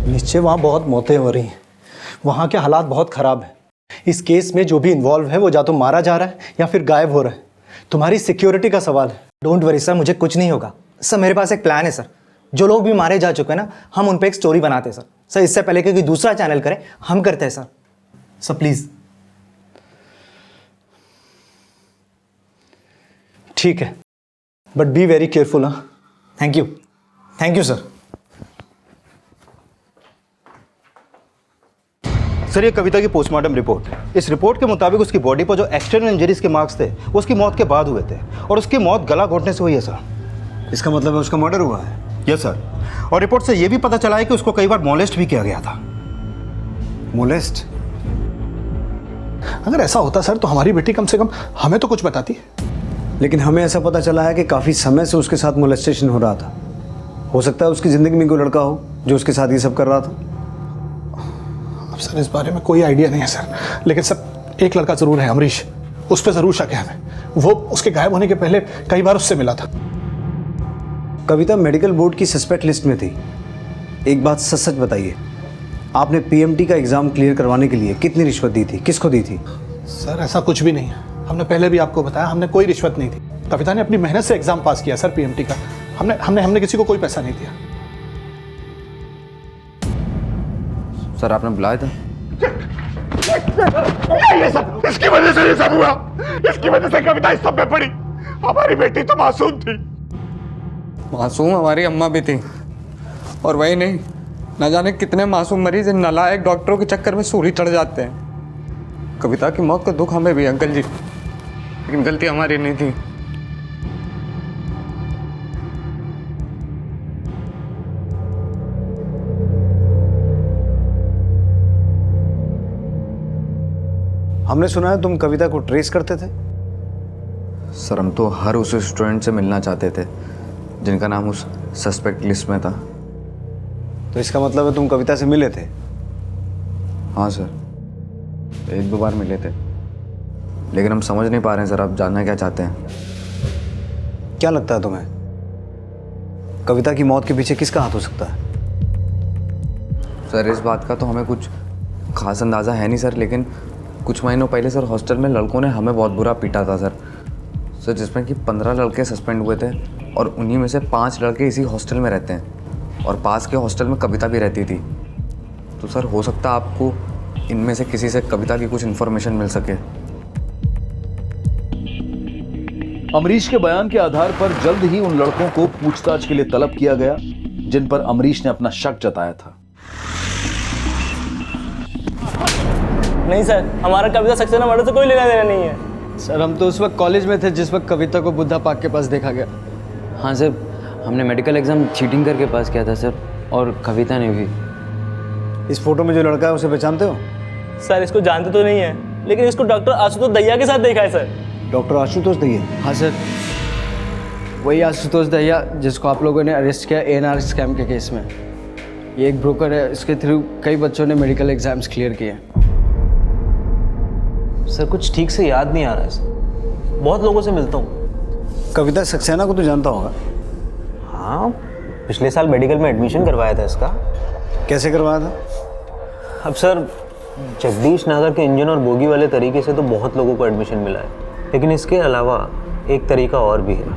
Speaker 16: निश्चय वहाँ बहुत मौतें हो रही हैं, वहाँ के हालात बहुत ख़राब हैं। इस केस में जो भी इन्वॉल्व है वो या तो मारा जा रहा है या फिर गायब हो रहा है। तुम्हारी सिक्योरिटी का सवाल है।
Speaker 23: डोंट वरी सर, मुझे कुछ नहीं होगा सर। मेरे पास एक प्लान है सर। जो लोग भी मारे जा चुके हैं ना, हम उन पर एक स्टोरी बनाते हैं सर। सर, इससे पहले कि कोई दूसरा चैनल करे, हम करते हैं सर। Sir please.
Speaker 16: ठीक है, बट बी वेरी केयरफुल। हाँ,
Speaker 23: थैंक यू सर।
Speaker 5: सर, ये कविता की पोस्टमार्टम रिपोर्ट। इस रिपोर्ट के मुताबिक उसकी बॉडी पर जो एक्सटर्नल इंजरीज के मार्क्स थे वो उसकी मौत के बाद हुए थे और उसकी मौत गला घोटने से हुई है सर।
Speaker 6: इसका मतलब है उसका मर्डर हुआ है?
Speaker 5: Yes sir. और रिपोर्ट से ये भी पता चला है कि उसको कई बार मोलेस्ट भी किया गया था।
Speaker 6: मोलेस्ट?
Speaker 12: अगर ऐसा होता सर तो हमारी बेटी कम से कम हमें तो कुछ बताती।
Speaker 6: लेकिन हमें ऐसा पता चला है कि काफ़ी समय से उसके साथ मोलेस्टेशन हो रहा था। हो सकता है उसकी ज़िंदगी में कोई लड़का हो जो उसके साथ ये सब कर रहा था।
Speaker 12: अब सर इस बारे में कोई आइडिया नहीं है सर, लेकिन सर एक लड़का ज़रूर है, अमरीश। उस पर ज़रूर शक है हमें। वो उसके गायब होने के पहले कई बार उससे मिला था।
Speaker 6: कविता मेडिकल बोर्ड की सस्पेक्ट लिस्ट में थी। एक बात सच सच बताइए, आपने पीएमटी का एग्ज़ाम क्लियर करवाने के लिए कितनी रिश्वत दी थी, किसको दी थी?
Speaker 12: सर ऐसा कुछ भी नहीं है। हमने पहले भी आपको बताया, हमने कोई रिश्वत नहीं दी। कविता ने अपनी मेहनत से एग्जाम पास किया सर पीएमटी का। हमने किसी को कोई पैसा नहीं दिया।
Speaker 13: सर आपने बुलाया था?
Speaker 14: ये सब इसकी वजह से ये सब हुआ। इसकी वजह से कविता इस सब में पड़ी। हमारी बेटी तो मासूम थी।
Speaker 13: मासूम हमारी अम्मा भी थी। और वही नहीं, न जाने कितने मासूम मरीज इन नालायक डॉक्टरों के चक्कर में सूली चढ़ जाते हैं। कविता की मौत का दुख हमें भी अंकल जी, लेकिन गलती हमारी नहीं थी।
Speaker 6: हमने सुना है तुम कविता को ट्रेस करते थे।
Speaker 13: सर हम तो हर उस स्टूडेंट से मिलना चाहते थे जिनका नाम उस सस्पेक्ट लिस्ट में था।
Speaker 6: तो इसका मतलब है तुम कविता से मिले थे?
Speaker 13: हाँ सर, 1-2 बार मिले थे, लेकिन हम समझ नहीं पा रहे हैं सर। आप जानना क्या चाहते हैं?
Speaker 6: क्या लगता है तुम्हें, कविता की मौत के पीछे किसका हाथ हो सकता है?
Speaker 13: सर इस बात का तो हमें कुछ खास अंदाज़ा है नहीं सर, लेकिन कुछ महीनों पहले सर हॉस्टल में लड़कों ने हमें बहुत बुरा पीटा था सर, जिसमें कि 15 लड़के सस्पेंड हुए थे और उन्हीं में से 5 लड़के इसी हॉस्टल में रहते हैं और पास के हॉस्टल में कविता भी रहती थी। तो सर हो सकता है आपको इनमें से किसी से कविता की कुछ इन्फॉर्मेशन मिल सके।
Speaker 1: अमरीश के बयान के आधार पर जल्द ही उन लड़कों को पूछताछ के लिए तलब किया गया जिन पर अमरीश ने अपना शक जताया था।
Speaker 3: नहीं सर, हमारा कविता सक्सेना मर्डर से कोई लेना देना नहीं है।
Speaker 15: सर हम तो उस वक्त कॉलेज में थे जिस वक्त कविता को बुद्धा पार्क के पास देखा गया।
Speaker 8: हाँ सर, हमने मेडिकल एग्ज़ाम चीटिंग करके पास किया था सर, और कविता ने भी।
Speaker 6: इस फोटो में जो लड़का है उसे पहचानते हो?
Speaker 3: सर इसको जानते तो नहीं है, लेकिन इसको डॉक्टर आशुतोष दहिया के साथ देखा है सर।
Speaker 6: डॉक्टर आशुतोष दहिया?
Speaker 15: हाँ सर, वही आशुतोष दहिया जिसको आप लोगों ने अरेस्ट किया ANR स्कैम के केस में। ये एक ब्रोकर है, इसके थ्रू कई बच्चों ने मेडिकल एग्जाम्स क्लियर किए।
Speaker 4: सर कुछ ठीक से याद नहीं आ रहा है सर, बहुत लोगों से मिलता हूँ।
Speaker 6: कविता सक्सेना को तो जानता होगा?
Speaker 4: हाँ, पिछले साल मेडिकल में एडमिशन करवाया था इसका।
Speaker 6: कैसे करवाया था?
Speaker 4: अब सर जगदीश नगर के इंजन और बोगी वाले तरीके से तो बहुत लोगों को एडमिशन मिला है, लेकिन इसके अलावा एक तरीका और भी है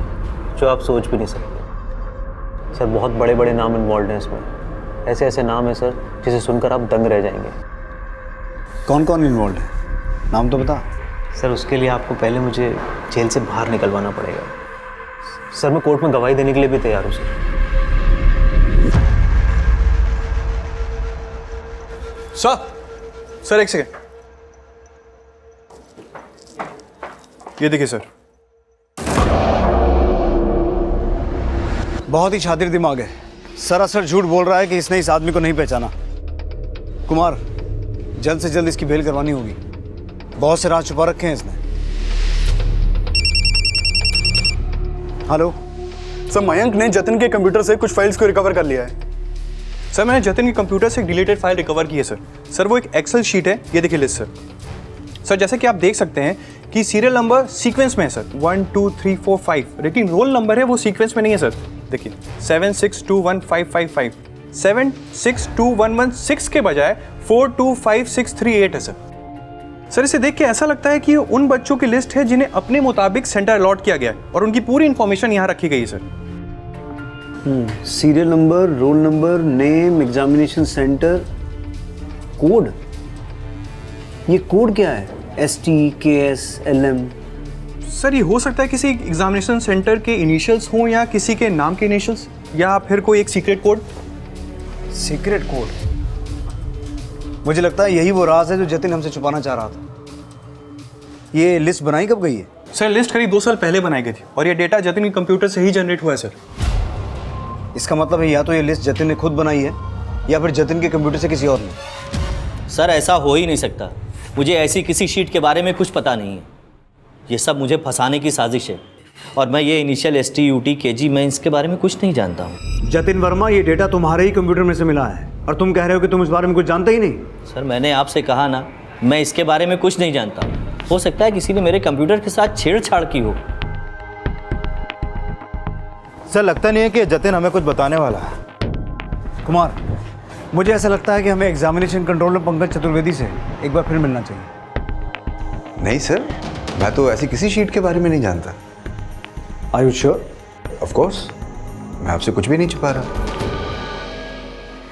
Speaker 4: जो आप सोच भी नहीं सकते। सर बहुत बड़े बड़े नाम इन्वॉल्व हैं इसमें, ऐसे ऐसे नाम है सर जिसे सुनकर आप दंग रह जाएंगे।
Speaker 6: कौन कौन इन्वॉल्व है, नाम तो बता।
Speaker 4: सर उसके लिए आपको पहले मुझे जेल से बाहर निकलवाना पड़ेगा। सर मैं कोर्ट में गवाही देने के लिए भी तैयार हूँ सर।
Speaker 21: सर एक सेकेंड, ये देखिए सर।
Speaker 6: बहुत ही शातिर दिमाग है, सरासर झूठ बोल रहा है कि इसने इस आदमी को नहीं पहचाना। कुमार, जल्द से जल्द इसकी बेल करवानी होगी। बहुत से राज छुपा रखे हैं इसने। हेलो
Speaker 21: सर, मयंक ने जतिन के कंप्यूटर से कुछ फाइल्स को रिकवर कर लिया है। सर, मैंने जतिन के कंप्यूटर से एक डिलीटेड फाइल रिकवर की है सर। वो एक एक्सेल शीट है, ये देखिए लिस्ट सर। जैसे कि आप देख सकते हैं कि सीरियल नंबर सीक्वेंस में है सर, 1 2 3 4 5, लेकिन रोल नंबर है वो सीक्वेंस में नहीं है सर। देखिए 7621555, 7621116 के बजाय 4256338 है सर। इसे देख के ऐसा लगता है कि ये उन बच्चों की लिस्ट है जिन्हें अपने मुताबिक सेंटर अलॉट किया गया है और उनकी पूरी इंफॉर्मेशन यहाँ रखी गई है sir.
Speaker 6: Serial number, roll number, name, examination centre, code. ये कोड क्या है? ST, KS, LM?
Speaker 21: सर, ये हो सकता है किसी एग्जामिनेशन सेंटर के इनिशियल्स हों या किसी के नाम के इनिशियल्स, या फिर कोई एक सीक्रेट कोड।
Speaker 6: Secret code? मुझे लगता है यही वो राज है जो जतिन हमसे छुपाना चाह रहा था। ये लिस्ट बनाई कब गई है?
Speaker 21: सर, लिस्ट करीब 2 साल पहले बनाई गई थी और ये डेटा जतिन के कंप्यूटर से ही जनरेट हुआ है सर।
Speaker 6: इसका मतलब है या तो ये लिस्ट जतिन ने खुद बनाई है या फिर जतिन के कंप्यूटर से किसी और ने।
Speaker 18: सर, ऐसा हो ही नहीं सकता। मुझे ऐसी किसी शीट के बारे में कुछ पता नहीं है। ये सब मुझे फंसाने की साजिश है और मैं ये इनिशियल ST, UT, KG, मैं इसके बारे में कुछ नहीं जानता हूँ।
Speaker 6: जतिन वर्मा, ये डेटा तुम्हारे ही कंप्यूटर में से मिला है और तुम कह रहे हो कि तुम इस बारे में कुछ जानते ही नहीं।
Speaker 18: सर, मैंने आपसे कहा ना, मैं इसके बारे में कुछ नहीं जानता। हो सकता है किसी ने मेरे कंप्यूटर के साथ छेड़छाड़ की हो।
Speaker 5: सर, लगता नहीं है कि जतिन हमें कुछ बताने वाला है।
Speaker 6: कुमार, मुझे ऐसा लगता है कि हमें एग्जामिनेशन कंट्रोलर पंकज चतुर्वेदी से एक बार फिर मिलना चाहिए।
Speaker 17: नहीं सर, मैं तो ऐसी किसी शीट के बारे में नहीं जानता।
Speaker 6: Are you sure?
Speaker 17: Of course, मैं आपसे कुछ भी नहीं छुपा रहा।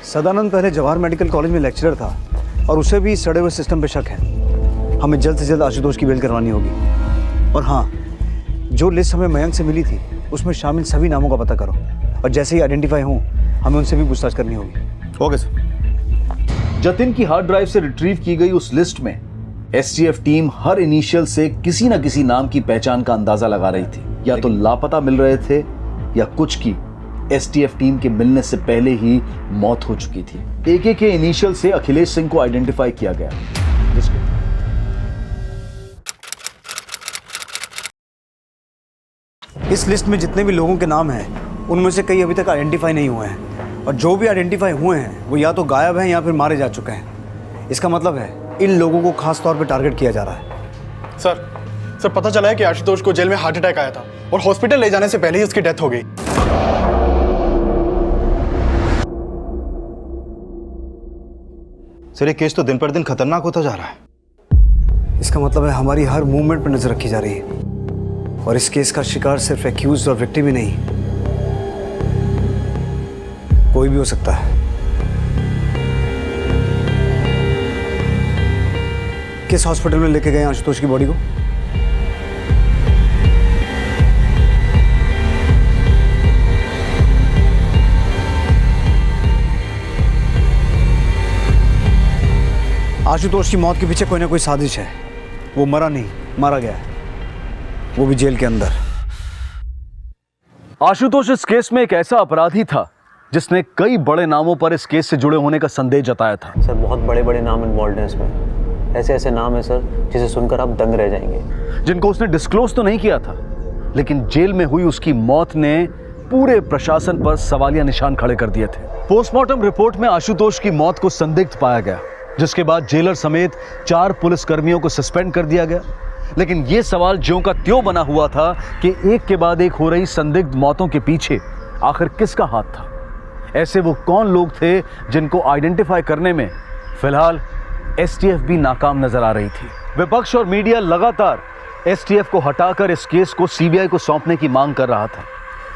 Speaker 6: सदानंद पहले जवाहर मेडिकल कॉलेज में लेक्चरर था और उसे भी सड़े हुए सिस्टम पे शक है। हमें जल्द से जल्द आशुतोष की बेल करवानी होगी। और हाँ, जो लिस्ट हमें मयंक से मिली थी उसमें शामिल सभी नामों का पता करो और जैसे ही आइडेंटिफाई हों हमें उनसे भी पूछताछ करनी होगी।
Speaker 5: Okay sir.
Speaker 1: जतिन की हार्ड ड्राइव से रिट्रीव की गई उस लिस्ट में STF टीम हर इनिशियल से किसी न किसी नाम की पहचान का अंदाजा लगा रही थी। या तो लापता मिल रहे थे या कुछ की STF टीम के मिलने से पहले ही मौत हो चुकी थी। AK के इनिशियल से अखिलेश सिंह को आइडेंटिफाई किया गया,
Speaker 6: इस लिस्ट में जितने भी लोगों के नाम हैं उनमें से कई अभी तक आइडेंटिफाई नहीं हुए हैं और जो भी आइडेंटिफाई हुए हैं वो या तो गायब हैं या फिर मारे जा चुके हैं। इसका मतलब है इन लोगों को खास तौर पे टारगेट किया जा रहा है।
Speaker 21: सर, पता चला है कि आशुतोष को जेल में हार्ट अटैक आया था और हॉस्पिटल ले जाने से पहले ही उसकी डेथ हो गई।
Speaker 5: सर, ये केस तो दिन पर दिन खतरनाक होता जा रहा है।
Speaker 6: इसका मतलब है हमारी हर मूवमेंट पर नजर रखी जा रही है और इस केस का शिकार सिर्फ एक्यूज्ड और विक्टिम ही नहीं, कोई भी हो सकता है। किस हॉस्पिटल में लेके गए आशुतोष की बॉडी को? आशुतोष की मौत के पीछे कोई ना कोई साजिश है। वो मरा नहीं, मारा गया है, वो भी जेल के अंदर।
Speaker 1: आशुतोष इस केस में एक ऐसा अपराधी था जिसने कई बड़े नामों पर इस केस से जुड़े होने का संदेह जताया था।
Speaker 4: सर, बहुत बड़े बड़े नाम इन्वॉल्व हैं इसमें। ऐसे ऐसे नाम है सर जिसे सुनकर आप दंग रह जाएंगे,
Speaker 1: जिनको उसने डिस्क्लोज तो नहीं किया था, लेकिन जेल में हुई उसकी मौत ने पूरे प्रशासन पर सवालिया निशान खड़े कर दिए थे। पोस्टमार्टम रिपोर्ट में आशुतोष की मौत को संदिग्ध पाया गया, जिसके बाद जेलर समेत 4 पुलिसकर्मियों को सस्पेंड कर दिया गया। लेकिन यह सवाल ज्यों का त्यों बना हुआ था कि एक के बाद एक हो रही संदिग्ध मौतों के पीछे आखिर किसका हाथ था। ऐसे वो कौन लोग थे जिनको आइडेंटिफाई करने में फिलहाल STF भी नाकाम नजर आ रही थी। विपक्ष और मीडिया लगातार STF को हटाकर इस केस को CBI को सौंपने की मांग कर रहा था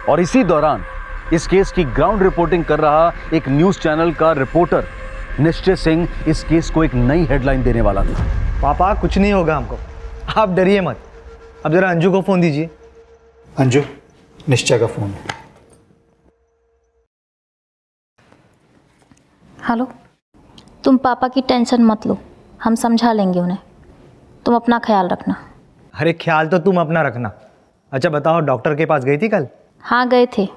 Speaker 1: और इसी दौरान इस केस की ग्राउंड रिपोर्टिंग कर रहा एक न्यूज चैनल का रिपोर्टर निश्चय सिंह इस केस को एक नई हेडलाइन देने वाला था।
Speaker 23: पापा, कुछ नहीं होगा हमको, आप डरिए मत। अब जरा अंजू को फोन दीजिए।
Speaker 16: अंजू, निश्चय का फोन।
Speaker 2: हेलो। तुम पापा की टेंशन मत लो, हम समझा लेंगे उन्हें। तुम अपना ख्याल रखना।
Speaker 23: अरे ख्याल तो तुम अपना रखना। अच्छा बताओ, डॉक्टर के पास गई थी कल?
Speaker 2: हाँ गए थे।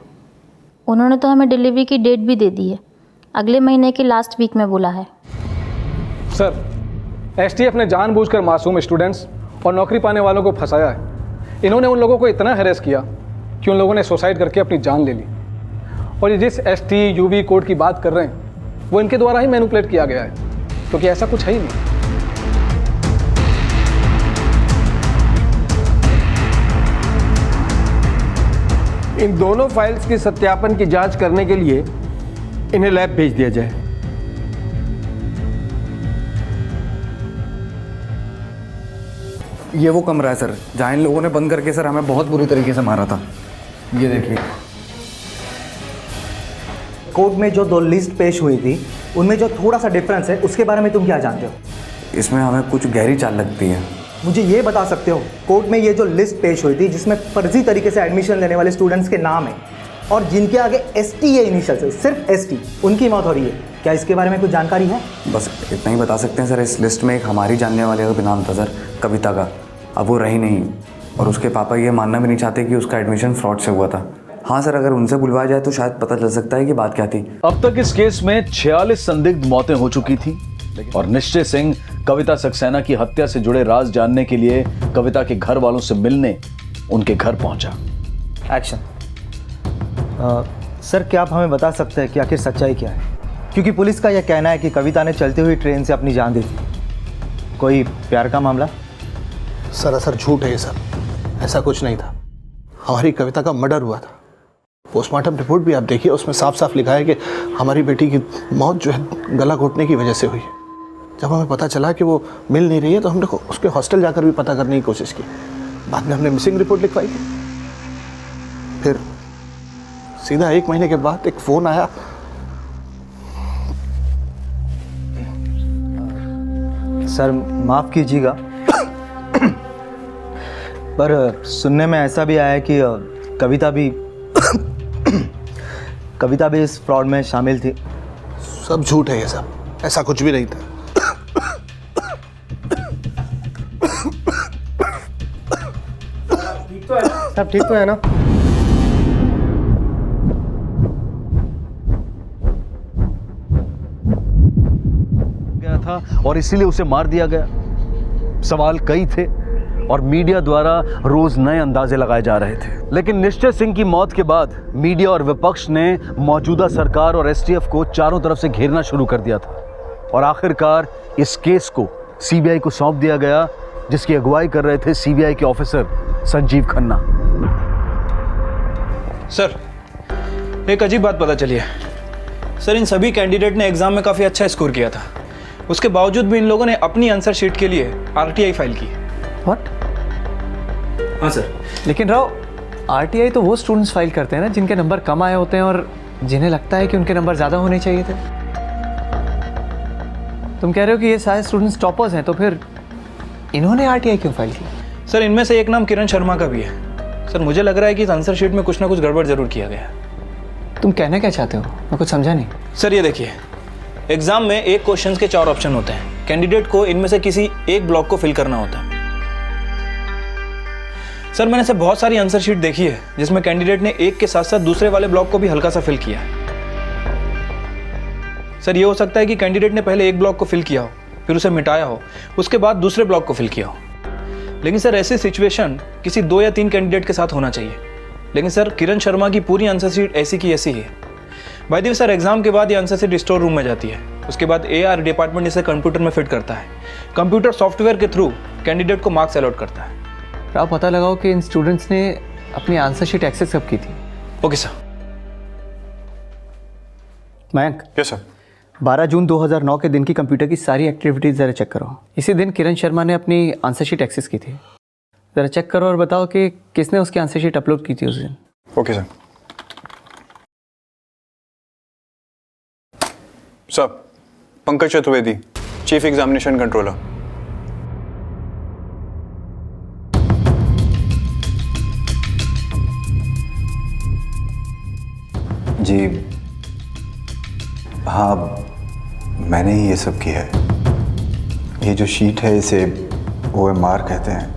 Speaker 7: उन्होंने तो हमें डिलीवरी की डेट भी दे दी है, अगले महीने की लास्ट वीक में बोला है।
Speaker 10: सर, एसटीएफ ने जानबूझकर मासूम स्टूडेंट्स और नौकरी पाने वालों को फंसाया है। इन्होंने उन लोगों को इतना हैरेस किया कि उन लोगों ने सुसाइड करके अपनी जान ले ली। और ये जिस एसटी यूवी कोड की बात कर रहे हैं वो इनके द्वारा ही मैनिपुलेट किया गया है, क्योंकि ऐसा कुछ है ही नहीं।
Speaker 11: इन दोनों फाइल्स के सत्यापन की जांच करने के लिए इन्हें लैब भेज दिया जाए।
Speaker 13: ये वो कमरा है सर जहाँ इन लोगों ने बंद करके सर हमें बहुत बुरी तरीके से मारा था। ये देखिए।
Speaker 23: कोर्ट में जो 2 लिस्ट पेश हुई थी उनमें जो थोड़ा सा डिफरेंस है उसके बारे में तुम क्या जानते हो?
Speaker 13: इसमें हमें कुछ गहरी चाल लगती है।
Speaker 23: मुझे ये बता सकते हो कोर्ट में ये जो लिस्ट पेश हुई थी जिसमें फर्जी तरीके से एडमिशन लेने वाले स्टूडेंट्स के नाम है और जिनके आगे ST है इनिशियल से, सिर्फ ST, उनकी मौत हो रही है, क्या इसके बारे में कुछ जानकारी है?
Speaker 13: बस इतना ही बता सकते हैं सर, इस लिस्ट में एक हमारी जानने वाले का भी नाम था सर, कविता का। अब वो रही नहीं और उसके पापा ये मानना भी नहीं चाहते कि उसका एडमिशन फ्रॉड से हुआ था। हाँ सर, अगर उनसे बुलवाया जाए तो शायद पता चल सकता है कि बात क्या थी।
Speaker 1: अब तक इस केस में 46 संदिग्ध मौतें हो चुकी थी और निश्चय सिंह कविता सक्सेना की हत्या से जुड़े राज जानने के लिए कविता के घर वालों से मिलने उनके घर पहुंचा।
Speaker 23: एक्शन। सर, क्या आप हमें बता सकते हैं कि आखिर सच्चाई क्या है? क्योंकि पुलिस का यह कहना है कि कविता ने चलती हुई ट्रेन से अपनी जान दी थी। कोई प्यार का मामला?
Speaker 22: सरासर झूठ है ये सब, ऐसा कुछ नहीं था। हमारी कविता का मर्डर हुआ था। पोस्टमार्टम रिपोर्ट भी आप देखिए, उसमें साफ साफ लिखा है कि हमारी बेटी की मौत जो है गला घोटने की वजह से हुई। जब हमें पता चला कि वो मिल नहीं रही है तो हमने उसके हॉस्टल जाकर भी पता करने की कोशिश की। बाद में हमने मिसिंग रिपोर्ट लिखवाई थी। फिर सीधा 1 महीने के बाद एक फ़ोन आया।
Speaker 23: सर माफ़ कीजिएगा पर सुनने में ऐसा भी आया है कि कविता भी इस फ्रॉड में शामिल थी।
Speaker 22: सब झूठ है ये सब, ऐसा कुछ भी नहीं था।
Speaker 23: सब ठीक तो है ना?
Speaker 1: गया था और इसीलिए उसे मार दिया गया। सवाल कई थे और मीडिया द्वारा रोज नए अंदाजे लगाए जा रहे थे, लेकिन निश्चय सिंह की मौत के बाद मीडिया और विपक्ष ने मौजूदा सरकार और एसटीएफ को चारों तरफ से घेरना शुरू कर दिया था और आखिरकार इस केस को सीबीआई को सौंप दिया गया, जिसकी अगुवाई कर रहे थे सीबीआई के ऑफिसर संजीव खन्ना।
Speaker 21: सर, एक अजीब बात पता चली है। सर, इन सभी कैंडिडेट ने एग्जाम में काफ़ी अच्छा स्कोर किया था, उसके बावजूद भी इन लोगों ने अपनी आंसर शीट के लिए RTI फाइल की।
Speaker 15: व्हाट?
Speaker 21: हाँ सर।
Speaker 15: लेकिन राव, RTI तो वो स्टूडेंट्स फाइल करते हैं ना जिनके नंबर कम आए होते हैं और जिन्हें लगता है कि उनके नंबर ज़्यादा होने चाहिए थे। तुम कह रहे हो कि ये सारे स्टूडेंट्स टॉपर्स हैं, तो फिर इन्होंने RTI क्यों फाइल की?
Speaker 21: सर, इनमें से एक नाम किरण शर्मा का भी है। सर, मुझे लग रहा है कि इस आंसर शीट में कुछ ना कुछ गड़बड़ जरूर किया गया है।
Speaker 15: तुम कहना क्या चाहते हो? मैं कुछ समझा नहीं।
Speaker 21: सर, ये देखिए, एग्जाम में एक क्वेश्चन के 4 ऑप्शन होते हैं। कैंडिडेट को इनमें से किसी एक ब्लॉक को फिल करना होता है। सर, मैंने से बहुत सारी आंसर शीट देखी है जिसमें कैंडिडेट ने एक के साथ साथ दूसरे वाले ब्लॉक को भी हल्का सा फिल किया है। सर, ये हो सकता है कि कैंडिडेट ने पहले एक ब्लॉक को फिल किया हो, फिर उसे मिटाया हो, उसके बाद दूसरे ब्लॉक को फिल किया हो। लेकिन सर, ऐसी सिचुएशन किसी 2 या 3 कैंडिडेट के साथ होना चाहिए। लेकिन सर, किरण शर्मा की पूरी आंसर शीट ऐसी की ऐसी है। By the way sir, exam के बाद ये आंसर शीट स्टोर रूम में जाती है। उसके बाद AR डिपार्टमेंट इसे कंप्यूटर में फिट करता है। कंप्यूटर सॉफ्टवेयर के थ्रू कैंडिडेट को मार्क्स अलॉट करता है।
Speaker 15: आप पता लगाओ कि इन स्टूडेंट्स ने अपनी आंसर शीट एक्सेस कब की थी।
Speaker 21: Okay sir.
Speaker 23: Mayank.
Speaker 21: Yes sir.
Speaker 23: 12 जून 2009 के दिन की कंप्यूटर की सारी एक्टिविटीज ज़रा चेक करो।
Speaker 15: इसी दिन किरण शर्मा ने अपनी आंसर शीट एक्सेस की थी। ज़रा चेक करो और बताओ कि किसने उसकी आंसर शीट अपलोड की थी उस दिन।
Speaker 21: Okay sir. Sir, Pankaj Chaturvedi, chief examination controller.
Speaker 17: जी हाँ, मैंने ही ये सब किया है। ये जो शीट है इसे OMR कहते हैं,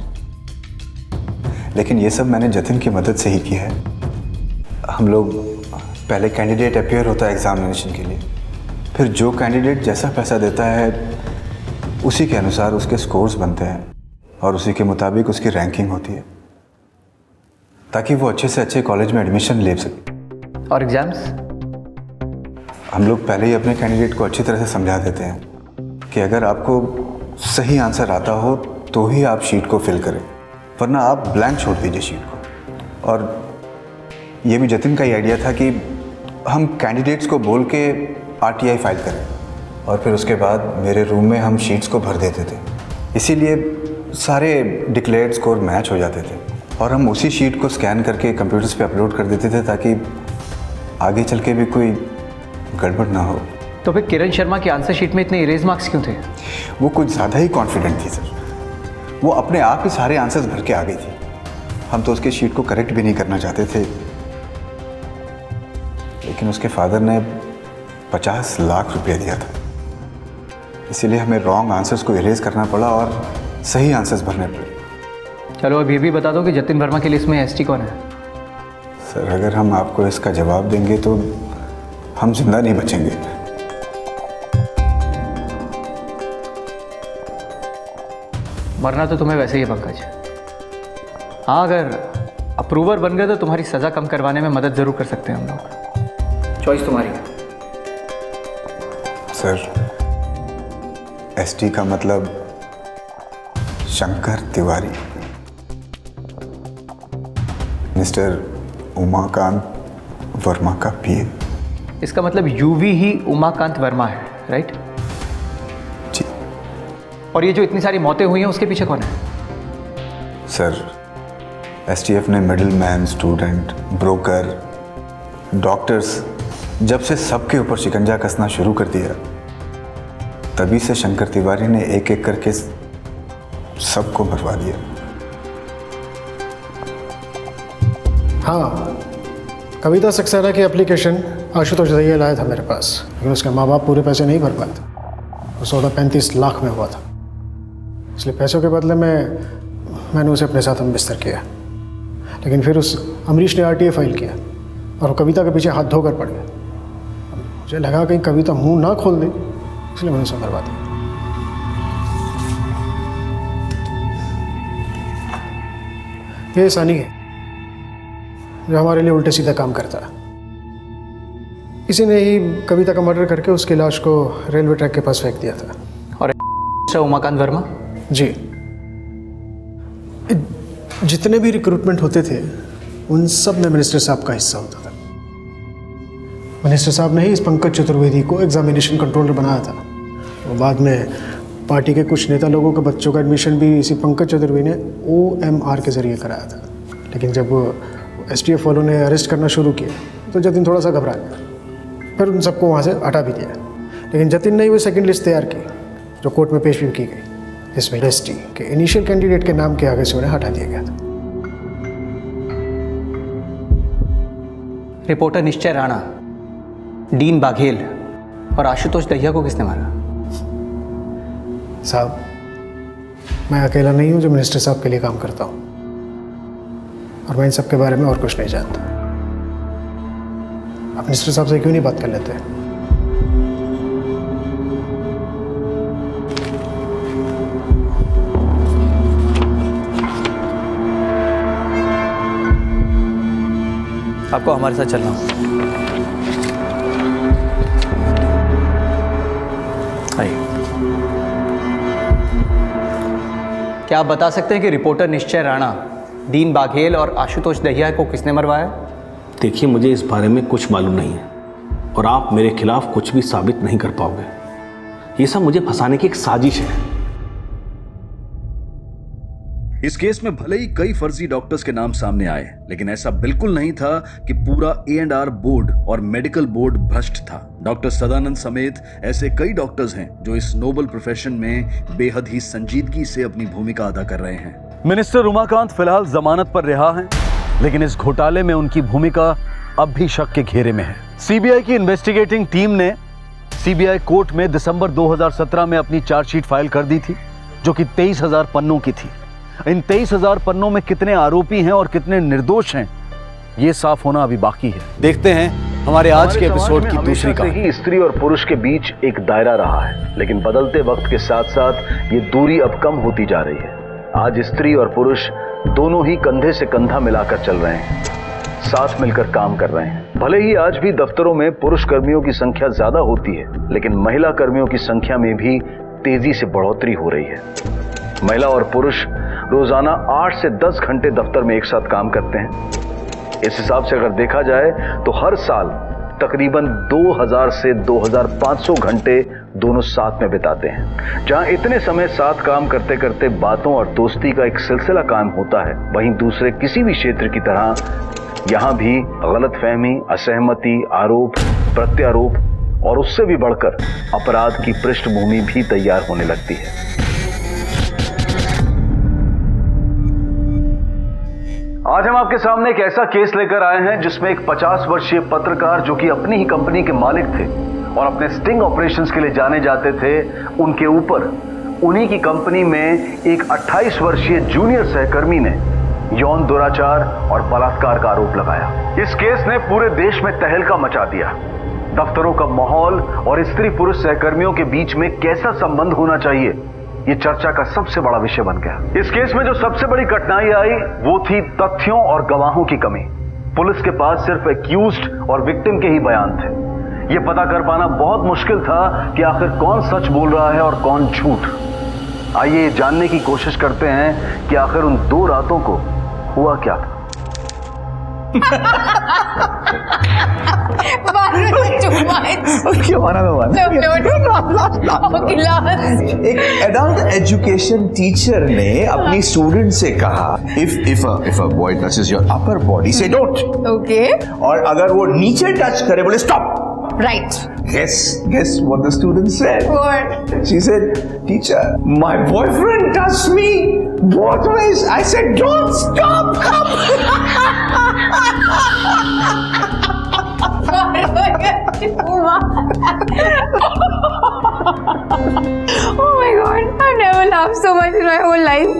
Speaker 17: लेकिन ये सब मैंने जतिन की मदद से ही किया है। हम लोग
Speaker 5: पहले कैंडिडेट अपेयर होता है एग्जामिनेशन के लिए, फिर जो कैंडिडेट जैसा पैसा देता है उसी के अनुसार उसके स्कोर्स बनते हैं और उसी के मुताबिक उसकी रैंकिंग होती है ताकि वो अच्छे से अच्छे कॉलेज में एडमिशन ले सके।
Speaker 15: और एग्जाम्स?
Speaker 5: हम लोग पहले ही अपने कैंडिडेट को अच्छी तरह से समझा देते हैं कि अगर आपको सही आंसर आता हो तो ही आप शीट को फिल करें, वरना आप ब्लैंक छोड़ दीजिए शीट को। और ये भी जतिन का ही आइडिया था कि हम कैंडिडेट्स को बोल के RTI फाइल करें और फिर उसके बाद मेरे रूम में हम शीट्स को भर देते थे। इसीलिए सारे डिक्लेयर्ड स्कोर मैच हो जाते थे और हम उसी शीट को स्कैन करके कंप्यूटर्स पे अपलोड कर देते थे ताकि आगे चल के भी कोई गड़बड़ ना हो।
Speaker 15: तो फिर किरण शर्मा की आंसर शीट में इतने इरेज मार्क्स क्यों थे?
Speaker 5: वो कुछ ज़्यादा ही कॉन्फिडेंट थी सर। वो अपने आप ही सारे आंसर्स भर के आ गई थी। हम तो उसके शीट को करेक्ट भी नहीं करना चाहते थे, लेकिन उसके फादर ने 50 लाख रुपया दिया था, इसीलिए हमें रॉन्ग आंसर्स को इरेज करना पड़ा और सही आंसर्स भरने पड़े।
Speaker 15: चलो अब ये भी बता दो कि जतिन वर्मा की लिस्ट में ST कौन है?
Speaker 5: सर अगर हम आपको इसका जवाब देंगे तो हम जिंदा नहीं बचेंगे।
Speaker 15: मरना तो तुम्हें वैसे ही है पंकज। हाँ, अगर अप्रूवर बन गए तो तुम्हारी सज़ा कम करवाने में मदद ज़रूर कर सकते हैं हम लोग। चॉइस तुम्हारी है।
Speaker 5: सर ST का मतलब शंकर तिवारी, मिस्टर उमाकांत वर्मा का PA।
Speaker 15: इसका मतलब UV ही उमाकांत वर्मा है, राइट?
Speaker 5: जी।
Speaker 15: और ये जो इतनी सारी मौतें हुई हैं उसके पीछे कौन है?
Speaker 5: सर STF ने मिडिलमैन, स्टूडेंट, ब्रोकर, डॉक्टर्स जब से सबके ऊपर शिकंजा कसना शुरू कर दिया तभी से शंकर तिवारी ने एक एक करके सबको मरवा दिया।
Speaker 16: हाँ, कविता सक्सेना की एप्लीकेशन आशुतोष दहिया लाया था मेरे पास, लेकिन उसके माँ बाप पूरे पैसे नहीं भर पाए थे। वो सौदा 35 लाख में हुआ था, इसलिए पैसों के बदले में मैंने उसे अपने साथ हम बिस्तर किया। लेकिन फिर उस अमरीश ने RTA फाइल किया और वो कविता के पीछे हाथ धोकर पड़ गया। मुझे लगा कहीं कविता मुंह ना खोल दे, इसलिए मैंने उसे मरवा दिया। ये सानी है जो हमारे लिए उल्टे सीधे काम करता है। किसी ने ही कविता का मर्डर करके उसकी लाश को रेलवे ट्रैक के पास फेंक दिया था।
Speaker 15: और उमाकांत वर्मा?
Speaker 16: जी, जितने भी रिक्रूटमेंट होते थे उन सब में मिनिस्टर साहब का हिस्सा होता था। मिनिस्टर साहब ने ही इस पंकज चतुर्वेदी को एग्जामिनेशन कंट्रोलर बनाया था। और बाद में पार्टी के कुछ नेता लोगों के बच्चों का एडमिशन भी इसी पंकज चतुर्वेदी ने OMR के जरिए कराया था। लेकिन जब STF वालों ने अरेस्ट करना शुरू किया तो जतिन थोड़ा सा घबरा गया, फिर उन सबको वहाँ से हटा भी दिया। लेकिन जतिन ने वो सेकंड लिस्ट तैयार की जो कोर्ट में पेश भी की गई, जिसमें ST के इनिशियल कैंडिडेट के नाम के आगे से उन्हें हटा दिया गया था।
Speaker 15: रिपोर्टर निश्चय राणा, डीन बाघेल और आशुतोष दहिया को किसने मारा?
Speaker 16: साहब, मैं अकेला नहीं हूँ जो मिनिस्टर साहब के लिए काम करता हूँ, और मैं इन सब के बारे में और कुछ नहीं जानता। आप मिनिस्टर साहब से क्यों नहीं बात कर लेते?
Speaker 15: आपको हमारे साथ चलना होगा। आइए। क्या आप बता सकते हैं कि रिपोर्टर निश्चय राणा, डीन बाघेल और आशुतोष दहिया को किसने मरवाया?
Speaker 9: देखिए, मुझे इस बारे में कुछ मालूम नहीं है और आप मेरे खिलाफ कुछ भी साबित नहीं कर पाओगे। ये सब मुझे फंसाने की एक साजिश है।
Speaker 1: इस केस में भले ही कई फर्जी डॉक्टर्स के नाम सामने आए, लेकिन ऐसा बिल्कुल नहीं था कि पूरा A&R बोर्ड और मेडिकल बोर्ड भ्रष्ट था। डॉक्टर सदानंद समेत ऐसे कई डॉक्टर्स हैं जो इस नोबल प्रोफेशन में बेहद ही संजीदगी से अपनी भूमिका अदा कर रहे हैं। मिनिस्टर उमाकांत फिलहाल जमानत पर रिहा हैं, लेकिन इस घोटाले में उनकी भूमिका अब भी शक के घेरे में है। CBI की इन्वेस्टिगेटिंग टीम ने CBI कोर्ट में दिसंबर 2017 में अपनी चार्जशीट फाइल कर दी थी, जो कि 23,000 पन्नों की थी। इन 23,000 पन्नों में कितने आरोपी हैं और कितने निर्दोष हैं, ये साफ होना अभी बाकी है। देखते हैं हमारे आज के एपिसोड की दूसरी कहानी।
Speaker 9: ही स्त्री और पुरुष के बीच एक दायरा रहा है, लेकिन बदलते वक्त के साथ साथ ये दूरी अब कम होती जा रही है। आज स्त्री और पुरुष दोनों ही कंधे से कंधा मिलाकर चल रहे हैं, साथ मिलकर काम कर रहे हैं। भले ही आज भी दफ्तरों में पुरुष कर्मियों की संख्या ज्यादा होती है, लेकिन महिला कर्मियों की संख्या में भी तेजी से बढ़ोतरी हो रही है। महिला और पुरुष रोजाना 8 से 10 घंटे दफ्तर में एक साथ काम करते हैं। इस हिसाब से अगर देखा जाए तो हर साल तकरीबन 2000 से 2500 घंटे दोनों साथ में बिताते हैं। जहां इतने समय साथ काम करते करते बातों और दोस्ती का एक सिलसिला कायम होता है, वहीं दूसरे किसी भी क्षेत्र की तरह यहां भी गलतफहमी, असहमति, आरोप, प्रत्यारोप और उससे भी बढ़कर अपराध की पृष्ठभूमि भी तैयार होने लगती है। आज हम आपके सामने एक ऐसा केस लेकर आए हैं जिसमें एक 50 वर्षीय पत्रकार, जो कि अपनी ही कंपनी के मालिक थे और अपने स्टिंग ऑपरेशंस के लिए जाने जाते थे, उनके ऊपर उन्हीं की कंपनी में एक 28 वर्षीय जूनियर सहकर्मी ने यौन दुराचार और बलात्कार का आरोप लगाया। इस केस ने पूरे देश में तहलका मचा दिया। दफ्तरों का माहौल और स्त्री पुरुष सहकर्मियों के बीच में कैसा संबंध होना चाहिए, ये चर्चा का सबसे बड़ा विषय बन गया। इस केस में जो सबसे बड़ी कठिनाई आई वो थी तथ्यों और गवाहों की कमी। पुलिस के पास सिर्फ एक्यूज्ड और विक्टिम के ही बयान थे। ये पता कर पाना बहुत मुश्किल था कि आखिर कौन सच बोल रहा है और कौन झूठ। आइए जानने की कोशिश करते हैं कि आखिर उन 2 रातों को हुआ क्या था।
Speaker 12: एक एडल्ट एजुकेशन टीचर ने अपनी स्टूडेंट से कहा, if a boy touches your upper body से डोंट, ओके, और अगर वो नीचे टच करे बोले stop,
Speaker 2: Right.
Speaker 12: Guess what the student said? What? She said, teacher, my boyfriend touched me both ways. I said, don't stop, come.
Speaker 2: Oh my God, I've never laughed so much in my whole life.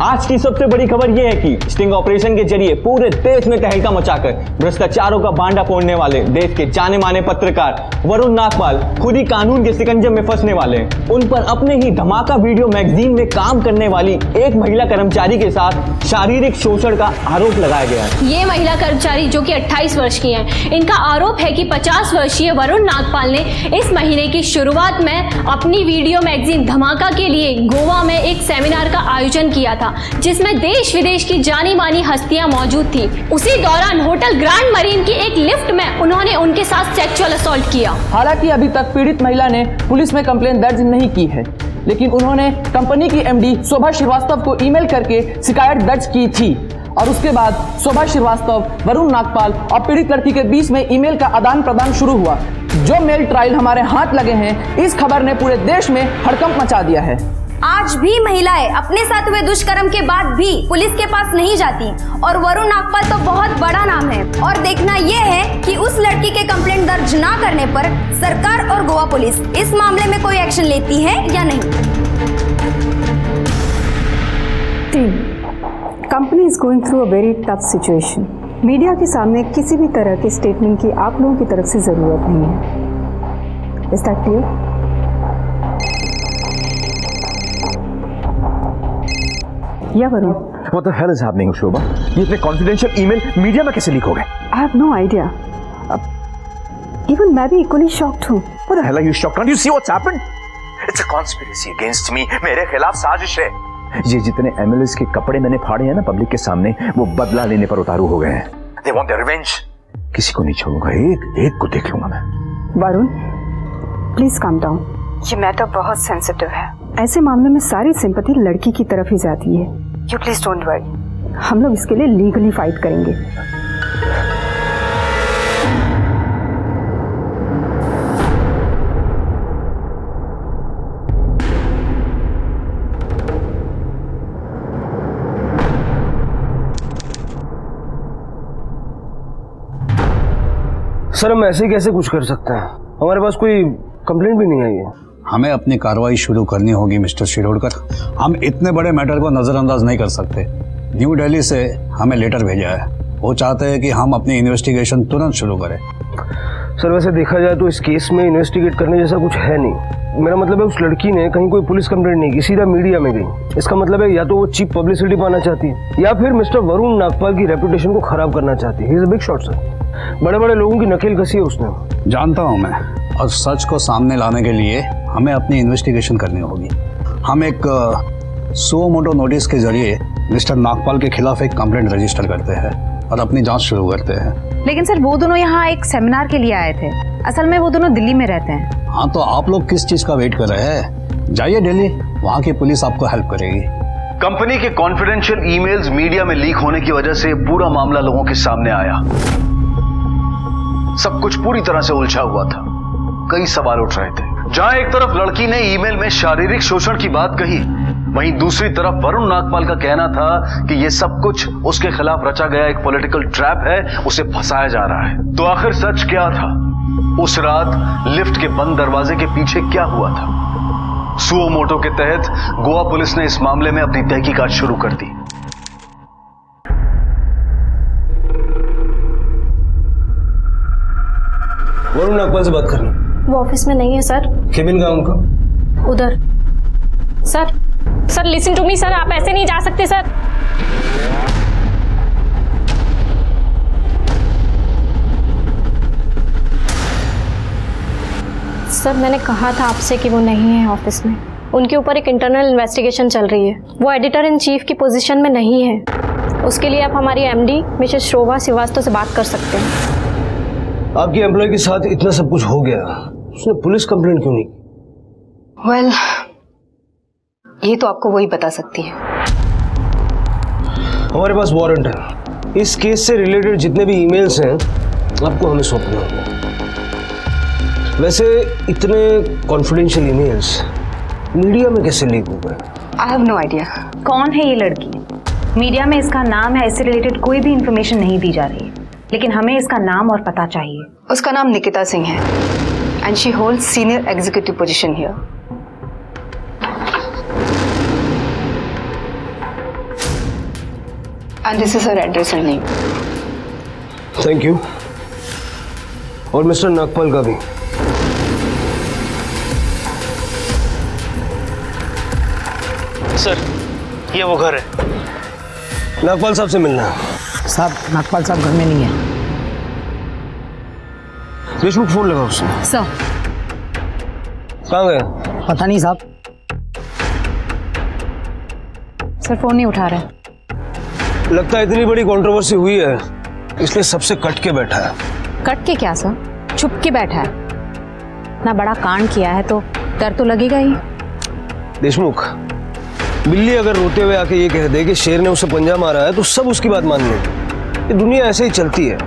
Speaker 3: आज की सबसे बड़ी खबर यह है कि sting operation के जरिए पूरे देश में तहलका मचाकर भ्रष्टाचारों का भांडा फोड़ने वाले देश के जाने माने पत्रकार वरुण नागपाल खुद ही कानून के शिकंजे में फंसने वाले हैं। उन पर अपने ही धमाका वीडियो मैगजीन में काम करने वाली एक महिला कर्मचारी के साथ शारीरिक शोषण का आरोप लगाया गया है।
Speaker 2: ये महिला कर्मचारी जो कि 28 वर्ष की हैं, इनका आरोप है कि 50 वर्षीय वरुण नागपाल ने इस महीने की शुरुआत में अपनी वीडियो मैगजीन धमाका के लिए गोवा में एक सेमिनार का आयोजन किया था, जिसमें देश विदेश की जानी मानी हस्तियां मौजूद थी। उसी दौरान होटल ग्रैंड मरीन की एक लिफ्ट में उन्होंने उनके साथ सेक्सुअल असॉल्ट किया।
Speaker 3: हालांकि अभी तक पीड़ित महिला ने पुलिस में कंप्लेंट दर्ज नहीं की है, लेकिन उन्होंने कंपनी की एमडी शोभा श्रीवास्तव को ईमेल करके शिकायत दर्ज की थी और उसके बाद शोभा श्रीवास्तव, वरुण नागपाल और पीड़ित लड़की के बीच में ईमेल का आदान प्रदान शुरू हुआ। जो मेल ट्रायल हमारे हाथ लगे हैं, इस खबर ने पूरे देश में हड़कंप मचा दिया है।
Speaker 19: आज भी महिलाएं अपने साथ हुए दुष्कर्म के बाद भी पुलिस के पास नहीं जाती और वरुण नागपाल तो बहुत बड़ा नाम है। और देखना यह है कि उस लड़की के कंप्लेंट दर्ज ना करने पर सरकार और गोवा पुलिस इस मामले में कोई एक्शन लेती है या नहीं।
Speaker 20: Team, company is going through a very tough situation. Media के सामने किसी भी तरह के स्टेटमेंट की आप लोगों की तरफ से जरूरत नहीं है। Is that clear? या Varun,
Speaker 14: What the hell is happening, शोभा? ये इतने कॉन्फिडेंशियल ईमेल मीडिया में कैसे लीक हो गए?
Speaker 20: I have no idea. Even मैं भी equally shocked हूँ।
Speaker 14: What the hell are you shocked? Can't you see what's happened? It's a conspiracy against me. मेरे खिलाफ साजिश है। ये जितने एमएलएस के कपड़े मैंने फाड़े हैं ना पब्लिक के सामने, वो बदला लेने पर उतारू हो गए हैं। They want their revenge. किसी को नहीं छोड़ूंगा, एक को देख लूंगा मैं।
Speaker 20: Varun, please calm down. ये मैटर बहुत सेंसिटिव है। ऐसे मामले में सारी सिंपैथी लड़की की तरफ ही जाती है। यू प्लीज डोंट वरी, हम लोग इसके लिए लीगली फाइट करेंगे।
Speaker 6: सर हम ऐसे कैसे कुछ कर सकते हैं, हमारे पास कोई कंप्लेंट भी नहीं आई है।
Speaker 8: हमें अपनी कार्रवाई शुरू करनी होगी मिस्टर शिरोडकर। हम इतने बड़े मैटर को नज़रअंदाज नहीं कर सकते। न्यू दिल्ली से हमें लेटर भेजा है, वो चाहते हैं कि हम अपनी इन्वेस्टिगेशन तुरंत शुरू करें।
Speaker 6: सर वैसे देखा जाए तो इस केस में इन्वेस्टिगेट करने जैसा कुछ है नहीं। मेरा मतलब है उस लड़की ने कहीं कोई पुलिस कंप्लेंट नहीं की, सीधा मीडिया में गई। इसका मतलब है या तो वो चीप पब्लिसिटी पाना चाहती है या फिर मिस्टर वरुण नागपाल की रेपुटेशन को खराब करना चाहती है। He is a big shot sir, बड़े बड़े लोगों की नकेल कसी है उसने।
Speaker 8: जानता हूँ मैं, और सच को सामने लाने के लिए हमें अपनी इन्वेस्टिगेशन करनी होगी। हम एक सुओ मोटो नोटिस के जरिए मिस्टर नागपाल के खिलाफ एक कंप्लेंट रजिस्टर करते हैं और अपनी जांच शुरू करते हैं।
Speaker 18: लेकिन सर वो दोनों यहाँ एक सेमिनार के लिए आए थे, असल में वो दोनों दिल्ली में रहते हैं।
Speaker 8: हाँ तो आप लोग किस चीज का वेट कर रहे हैं? जाइए दिल्ली, वहाँ की पुलिस आपको हेल्प करेगी।
Speaker 9: कंपनी के कॉन्फिडेंशियल ईमेल्स मीडिया में लीक होने की वजह से पूरा मामला लोगों के सामने आया। सब कुछ पूरी तरह से उलझा हुआ था, कई सवाल उठ रहे थे। जहां एक तरफ लड़की ने ईमेल में शारीरिक शोषण की बात कही, वहीं दूसरी तरफ वरुण नागपाल का कहना था कि यह सब कुछ उसके खिलाफ रचा गया एक पॉलिटिकल ट्रैप है, उसे फंसाया जा रहा है। तो आखिर सच क्या था? उस रात लिफ्ट के बंद दरवाजे के पीछे क्या हुआ था? सुओ मोटो के तहत गोवा पुलिस ने इस मामले में अपनी तहकीकात शुरू कर दी।
Speaker 6: वरुण नागपाल से बात करनी।
Speaker 2: वो ऑफिस में नहीं है सर।
Speaker 6: केबिन कहाँ उनका?
Speaker 2: उधर। Sir listen to me sir, आप ऐसे नहीं जा सकते सर। सर मैंने कहा था आपसे कि वो नहीं है ऑफिस में। उनके ऊपर एक इंटरनल इन्वेस्टिगेशन चल रही है। वो एडिटर इन चीफ की पोजीशन में नहीं है। उसके लिए आप हमारी एमडी मिसेस शोभा श्रीवास्तव से बात कर सकते हैं।
Speaker 6: आपकी एम्प्लॉय के साथ इतना सब कुछ हो गया, उसने पुलिस कंप्लेंट क्यों नहीं की?
Speaker 18: वेल, ये तो आपको वही बता सकती है।
Speaker 6: हमारे पास वारंट है। इस केस से रिलेटेड जितने भी ईमेल्स हैं आपको हमें सौंपने होंगे। वैसे इतने कॉन्फिडेंशियल ईमेल्स मीडिया में कैसे लीक हो गए?
Speaker 18: I have no idea. कौन है ये लड़की? मीडिया में इसका नाम या इससे रिलेटेड कोई भी इंफॉर्मेशन नहीं दी जा रही है, लेकिन हमें इसका नाम और पता चाहिए। उसका नाम निकिता सिंह है and she holds senior executive position here. And this is her address and name.
Speaker 6: Thank you. और मिस्टर नागपाल का भी।
Speaker 24: सर ये वो घर है।
Speaker 6: नागपाल साहब से मिलना है।
Speaker 3: साहब नागपाल साहब घर में नहीं है।
Speaker 6: देशमुख फोन लगा उसने।
Speaker 18: सर
Speaker 6: कहाँ गए?
Speaker 3: पता नहीं साहब।
Speaker 18: सर फोन नहीं उठा रहे।
Speaker 6: लगता है इतनी बड़ी कंट्रोवर्सी हुई है इसलिए सबसे कट के बैठा है।
Speaker 18: कट के क्या सर, छुप के बैठा है। ना बड़ा कांड किया है तो डर तो लगेगा ही।
Speaker 6: देशमुख, बिल्ली अगर रोते हुए आके ये कह दे कि शेर ने उसे पंजा मारा है तो सब उसकी बात मान लेंगे। ये दुनिया ऐसे ही चलती है।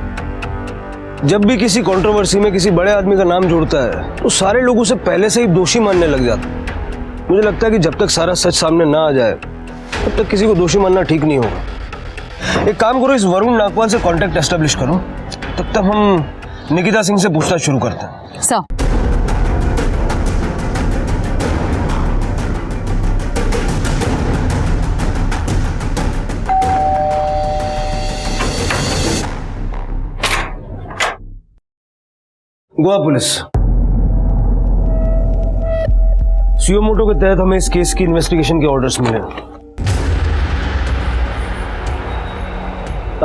Speaker 6: जब भी किसी कंट्रोवर्सी में किसी बड़े आदमी का नाम जुड़ता है तो सारे लोग उसे पहले से ही दोषी मानने लग जाते हैं। मुझे लगता है कि जब तक सारा सच सामने ना आ जाए तब तक किसी को दोषी मानना ठीक नहीं होगा। एक काम करो, इस वरुण नागपाल से कांटेक्ट एस्टेब्लिश करो, तब तक हम निकिता सिंह से पूछताछ शुरू करते हैं।
Speaker 18: Sir
Speaker 6: Goa police, suo motu के तहत हमें इस केस की इन्वेस्टिगेशन के ऑर्डर्स मिले।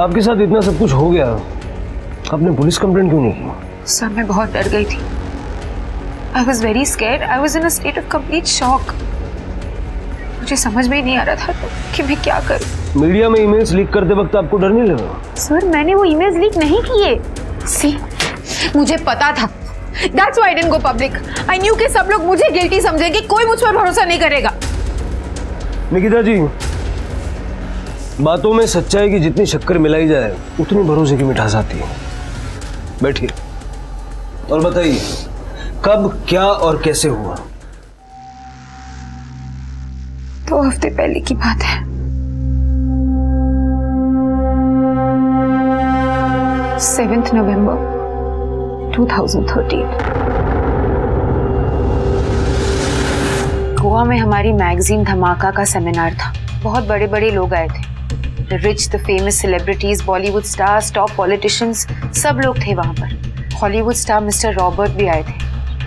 Speaker 6: आपके साथ इतना सब कुछ हो गया, आपने पुलिस कंप्लेंट क्यों नहीं की?
Speaker 18: सर मैं बहुत डर गई थी। I was very scared. I was in a state of complete shock. मुझे समझ में ही नहीं आ रहा था कि मैं क्या करूं।
Speaker 6: मीडिया में ईमेल्स लीक करते वक्त आपको डर नहीं लगा?
Speaker 18: सर मैंने वो ईमेल्स लीक नहीं किए। सी मुझे पता था। That's why I didn't go public. I knew कि सब लोग मुझे गिल्टी समझेंगे, कोई मुझ पर भरोसा नहीं करेगा।
Speaker 6: निकिता जी, बातों में सच्चाई की जितनी शक्कर मिलाई जाए उतनी भरोसे की मिठास आती है। बैठिए और बताइए कब, क्या और कैसे हुआ?
Speaker 18: 2 हफ्ते पहले की बात है। 7 नवंबर 2013। गोवा में हमारी मैगजीन धमाका का सेमिनार था। बहुत बड़े बड़े लोग आए थे, the rich, the famous celebrities, Bollywood stars, top politicians, सब लोग थे वहाँ पर। हॉलीवुड स्टार मिस्टर रॉबर्ट भी आए थे,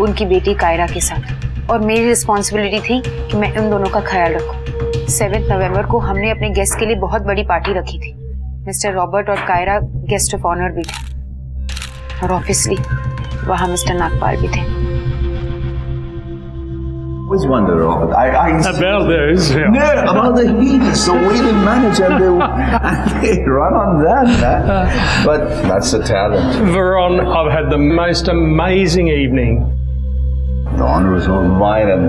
Speaker 18: उनकी बेटी कायरा के साथ, और मेरी रिस्पॉन्सिबिलिटी थी कि मैं उन दोनों का ख्याल रखूं। 7 नवंबर को हमने अपने गेस्ट के लिए बहुत बड़ी पार्टी रखी थी। मिस्टर रॉबर्ट और कायरा गेस्ट ऑफ ऑनर भी थे, और ऑब्वियसली वहाँ मिस्टर नागपाल भी थे।
Speaker 12: always wonder about
Speaker 4: about those. Yeah.
Speaker 12: No, about the heat. So we didn't manage, and they run on that, man. But that's the talent.
Speaker 4: Veron, I've had the most amazing evening.
Speaker 12: The honor is all mine, and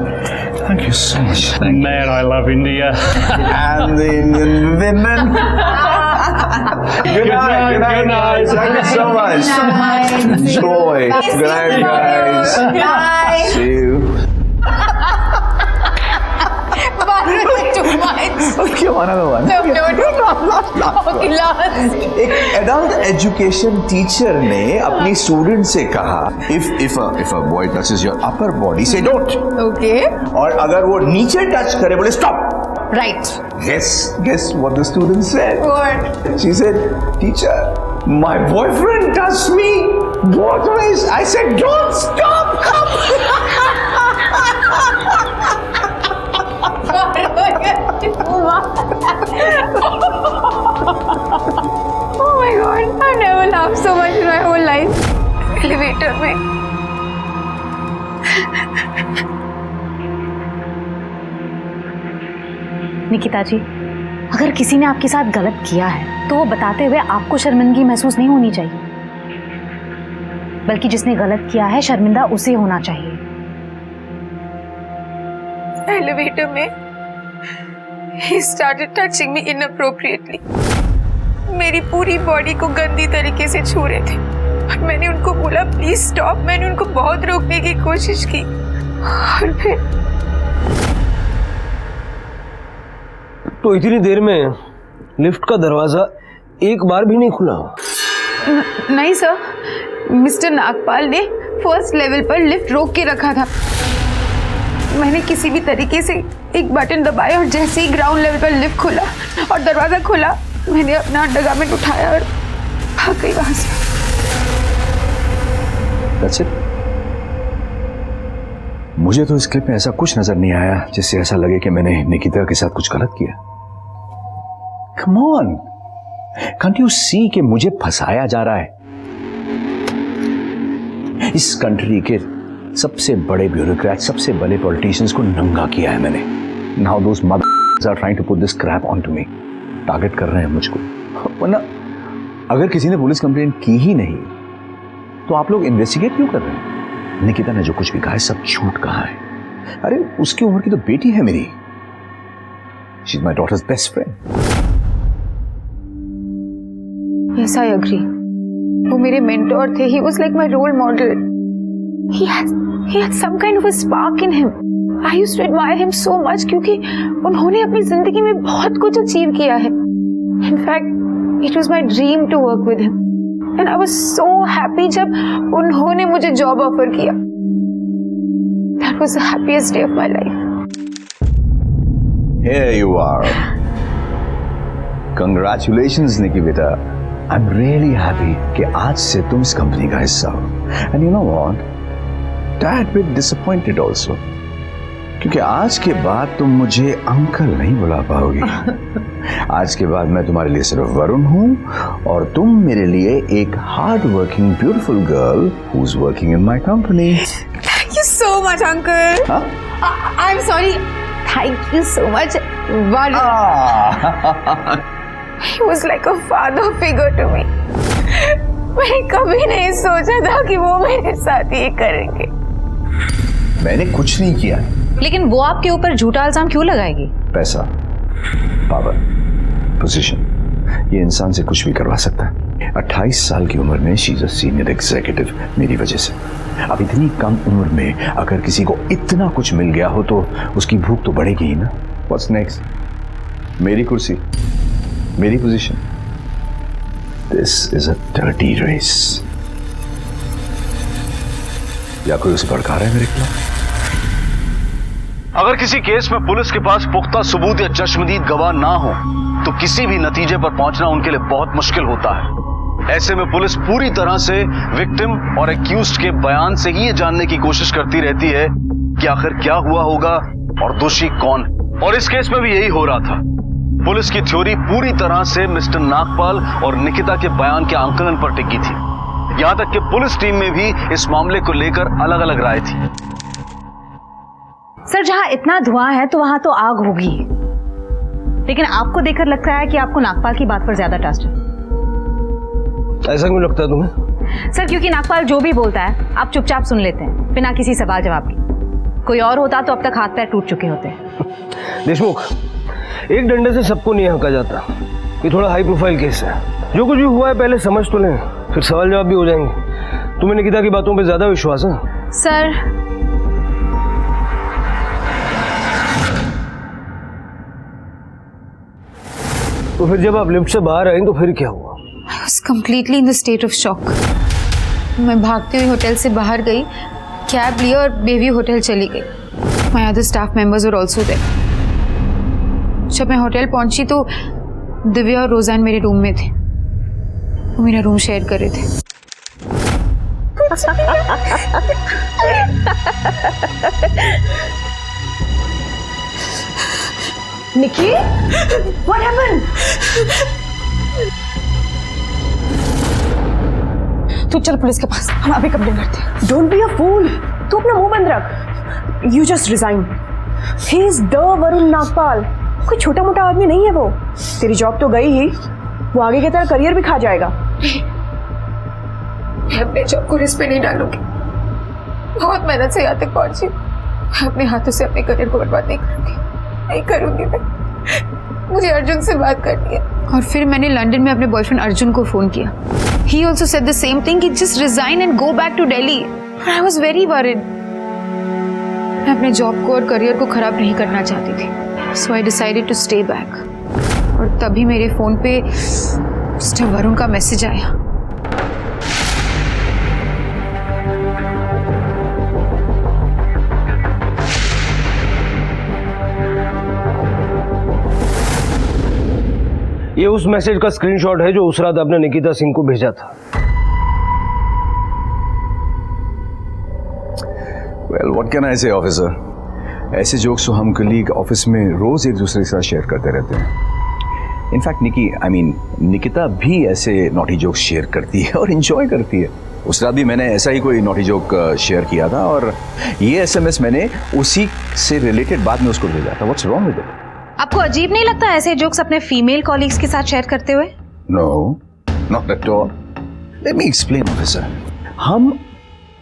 Speaker 12: thank you so much.
Speaker 4: Man, I love India.
Speaker 12: And the Indian women. Good night. Good night. Thank you so much. Joy. Good night, guys.
Speaker 19: Bye.
Speaker 12: See you.
Speaker 19: Too much.
Speaker 12: Another one. एक adult education teacher ने अपनी student से कहा if a boy touches your upper body say don't.
Speaker 19: Okay.
Speaker 12: और अगर वो नीचे touch करे बोले stop.
Speaker 19: Right.
Speaker 12: Guess what the student said?
Speaker 19: What?
Speaker 12: She said, teacher, my boyfriend touched me both ways. I said don't stop.
Speaker 19: Oh my god, I've never laughed so much in my whole life. Elevator में।
Speaker 18: निकिता जी, अगर किसी ने आपके साथ गलत किया है तो वो बताते हुए आपको शर्मिंदगी महसूस नहीं होनी चाहिए, बल्कि जिसने गलत किया है शर्मिंदा उसे होना चाहिए।
Speaker 19: एलिवेटर में he started touching me inappropriately. मेरी पूरी बॉडी को गंदी तरीके से छू रहे थे और मैंने उनको बोला प्लीज स्टॉप। मैंने उनको बहुत रोकने की कोशिश की और फिर
Speaker 6: तो इतनी देर में लिफ्ट का दरवाजा एक बार भी नहीं खुला?
Speaker 19: नहीं सर, मिस्टर नागपाल ने फर्स्ट लेवल पर लिफ्ट रोक के रखा था। मैंने किसी भी तरीके से एक बटन दबाया और जैसे ही ग्राउंड लेवल पर लिफ्ट खुला और दरवाजा खुला, मैंने अपना अंडरगारमेंट उठाया और भाग गई वहां से।
Speaker 14: That's it? मुझे तो इस क्लिप में ऐसा कुछ नजर नहीं आया जिससे ऐसा लगे कि मैंने निकिता के साथ कुछ गलत किया। Come on, can't you see कि मुझे फंसाया जा रहा है? इस कंट्री के सबसे बड़े ब्यूरोक्रेट, सबसे बड़े पॉलिटिशियंस को नंगा किया है मैंने। Now those mothers are trying to put this crap onto me. Target कर रहे हैं मुझको। वरना अगर किसी ने पुलिस कंप्लेंट की ही नहीं तो आप लोग इन्वेस्टिगेट क्यों कर रहे हैं? निकिता ने जो कुछ भी कहा है सब झूठ कहा है। अरे उसकी उम्र की तो बेटी है मेरी। She is my daughter's best friend.
Speaker 19: Yes, I agree. वो मेरे मेंटोर थे। He was like my role model. He had some kind of a spark in him. I used to admire him so much क्योंकि उन्होंने अपनी जिंदगी में बहुत कुछ अचीव किया है। In fact, it was my dream to work with him. And I was so happy जब उन्होंने मुझे जॉब ऑफर किया। That was the happiest day of my life.
Speaker 14: Here you are. Congratulations, Nikki beta. I'm really happy कि आज से तुम इस company का हिस्सा हो। And you know what? Tad bit disappointed also. क्योंकि आज के बाद तुम मुझे अंकल नहीं बुला पाओगी। आज के बाद मैं तुम्हारे लिए सिर्फ वरुण हूँ और तुम मेरे लिए एक hard working beautiful girl who is working in my company.
Speaker 19: Thank you so much, uncle.
Speaker 14: Huh?
Speaker 19: I'm sorry. Thank you so much, Varun. He was like a father figure to me. मैंने कभी नहीं सोचा था कि वो मेरे साथ ये करेंगे।
Speaker 14: मैंने कुछ नहीं किया।
Speaker 18: लेकिन वो आपके ऊपर झूठा इल्जाम क्यों लगाएगी?
Speaker 14: पैसा, पावर, पोजीशन, ये इंसान से कुछ भी करवा सकता है। 28 साल की उम्र में she is a senior executive मेरी वजह से। अब इतनी कम उम्र में अगर किसी को इतना कुछ मिल गया हो तो उसकी भूख तो बढ़ेगी ही ना। What's next? मेरी कुर्सी, मेरी position. This is a dirty race. या कोई उसे भड़का रहा है मेरे खिलाफ?
Speaker 1: अगर किसी केस में पुलिस के पास पुख्ता सबूत या चश्मदीद गवाह ना हो तो किसी भी नतीजे पर पहुंचना उनके लिए बहुत मुश्किल होता है। ऐसे में पुलिस पूरी तरह से विक्टिम और एक्यूज्ड के बयान से ही ये जानने की कोशिश करती रहती है कि आखिर क्या हुआ होगा और दोषी कौन। और इस केस में भी यही हो रहा था। पुलिस की थ्योरी पूरी तरह से मिस्टर नागपाल और निकिता के बयान के आंकलन पर टिकी थी। यहां तक कि पुलिस टीम में भी इस मामले को लेकर अलग अलग राय थी।
Speaker 18: सर, जहां इतना धुआं है तो वहां तो आग होगी, लेकिन आपको देखकर लगता है कि आपको नागपाल की बात पर ज्यादा ट्रस्ट है।
Speaker 6: ऐसा क्यों लगता है तुम्हें?
Speaker 18: सर, क्योंकि नागपाल जो भी बोलता है आप चुपचाप सुन लेते हैं बिना किसी सवाल जवाब के। कोई और होता तो अब तक हाथ पैर टूट चुके होते।
Speaker 6: देशमुख, एक डंडे से सबको नहीं हका जाता। ये थोड़ा हाई प्रोफाइल केस है। जो कुछ भी हुआ है पहले समझ तो लें, फिर सवाल जवाब भी हो जाएंगे। तुम्हें निकिता की बातों पे ज्यादा विश्वास है?
Speaker 18: सर,
Speaker 6: तो फिर जब आप लिफ्ट से बाहर आए तो फिर क्या हुआ?
Speaker 7: I was completely in the state of shock. मैं भागती हुई होटल से बाहर गई, कैब ली और बेबी होटल चली गई। My other staff members were also there. जब मैं होटल पहुंची तो दिव्या और रोजान मेरे रूम में थे। वो मेरा रूम शेयर कर रहे थे।
Speaker 18: निकी, what happened?
Speaker 10: तू चल पुलिस के पास, हम अभी कंप्लेन करते हैं। डोंट बी अ फूल, तू अपना मुंह बंद रख। You just resign. He is the Varun Nagpal. कोई छोटा मोटा आदमी नहीं है वो। तेरी जॉब तो गई ही, वो आगे की तरह करियर भी खा जाएगा।
Speaker 7: मैं अपने जॉब को रिस्क पे नहीं डालूंगी। बहुत मेहनत से यहाँ तक पहुंची। मैं अपने हाथों से अपने करियर को बर्बाद नहीं करूंगी। नहीं करूंगी मैं। मुझे अर्जुन से बात करनी है। और फिर मैंने लंदन में अपने बॉयफ्रेंड अर्जुन को फोन किया। He also said the same thing कि just resign and go back to Delhi. And I was very worried. मैं अपने जॉब को और करियर को खराब नहीं करना चाहती थी। So I decided to stay back. और तभी मेरे फोन पे मिस्टर वरुण का मैसेज आया।
Speaker 6: ये उस मैसेज का स्क्रीनशॉट है जो उस रात आपने निकिता सिंह को भेजा था।
Speaker 14: Well, what can I say, officer? ऐसे जोक्स तो हम कलीग ऑफिस में रोज एक दूसरे के साथ शेयर करते रहते हैं। इनफैक्ट निकिता भी ऐसे नॉटी जोक्स शेयर करती है और इंजॉय करती है। उस रात भी मैंने ऐसा ही कोई नॉटी जोक शेयर किया था और ये SMS मैंने उसी से रिलेटेड बाद में उसको भेजा था। What's wrong with it?
Speaker 18: आपको अजीब नहीं लगता ऐसे जोक्स अपने फीमेल कॉलीग्स के साथ शेयर करते हुए?
Speaker 14: No, not at all. Let me explain, officer. हम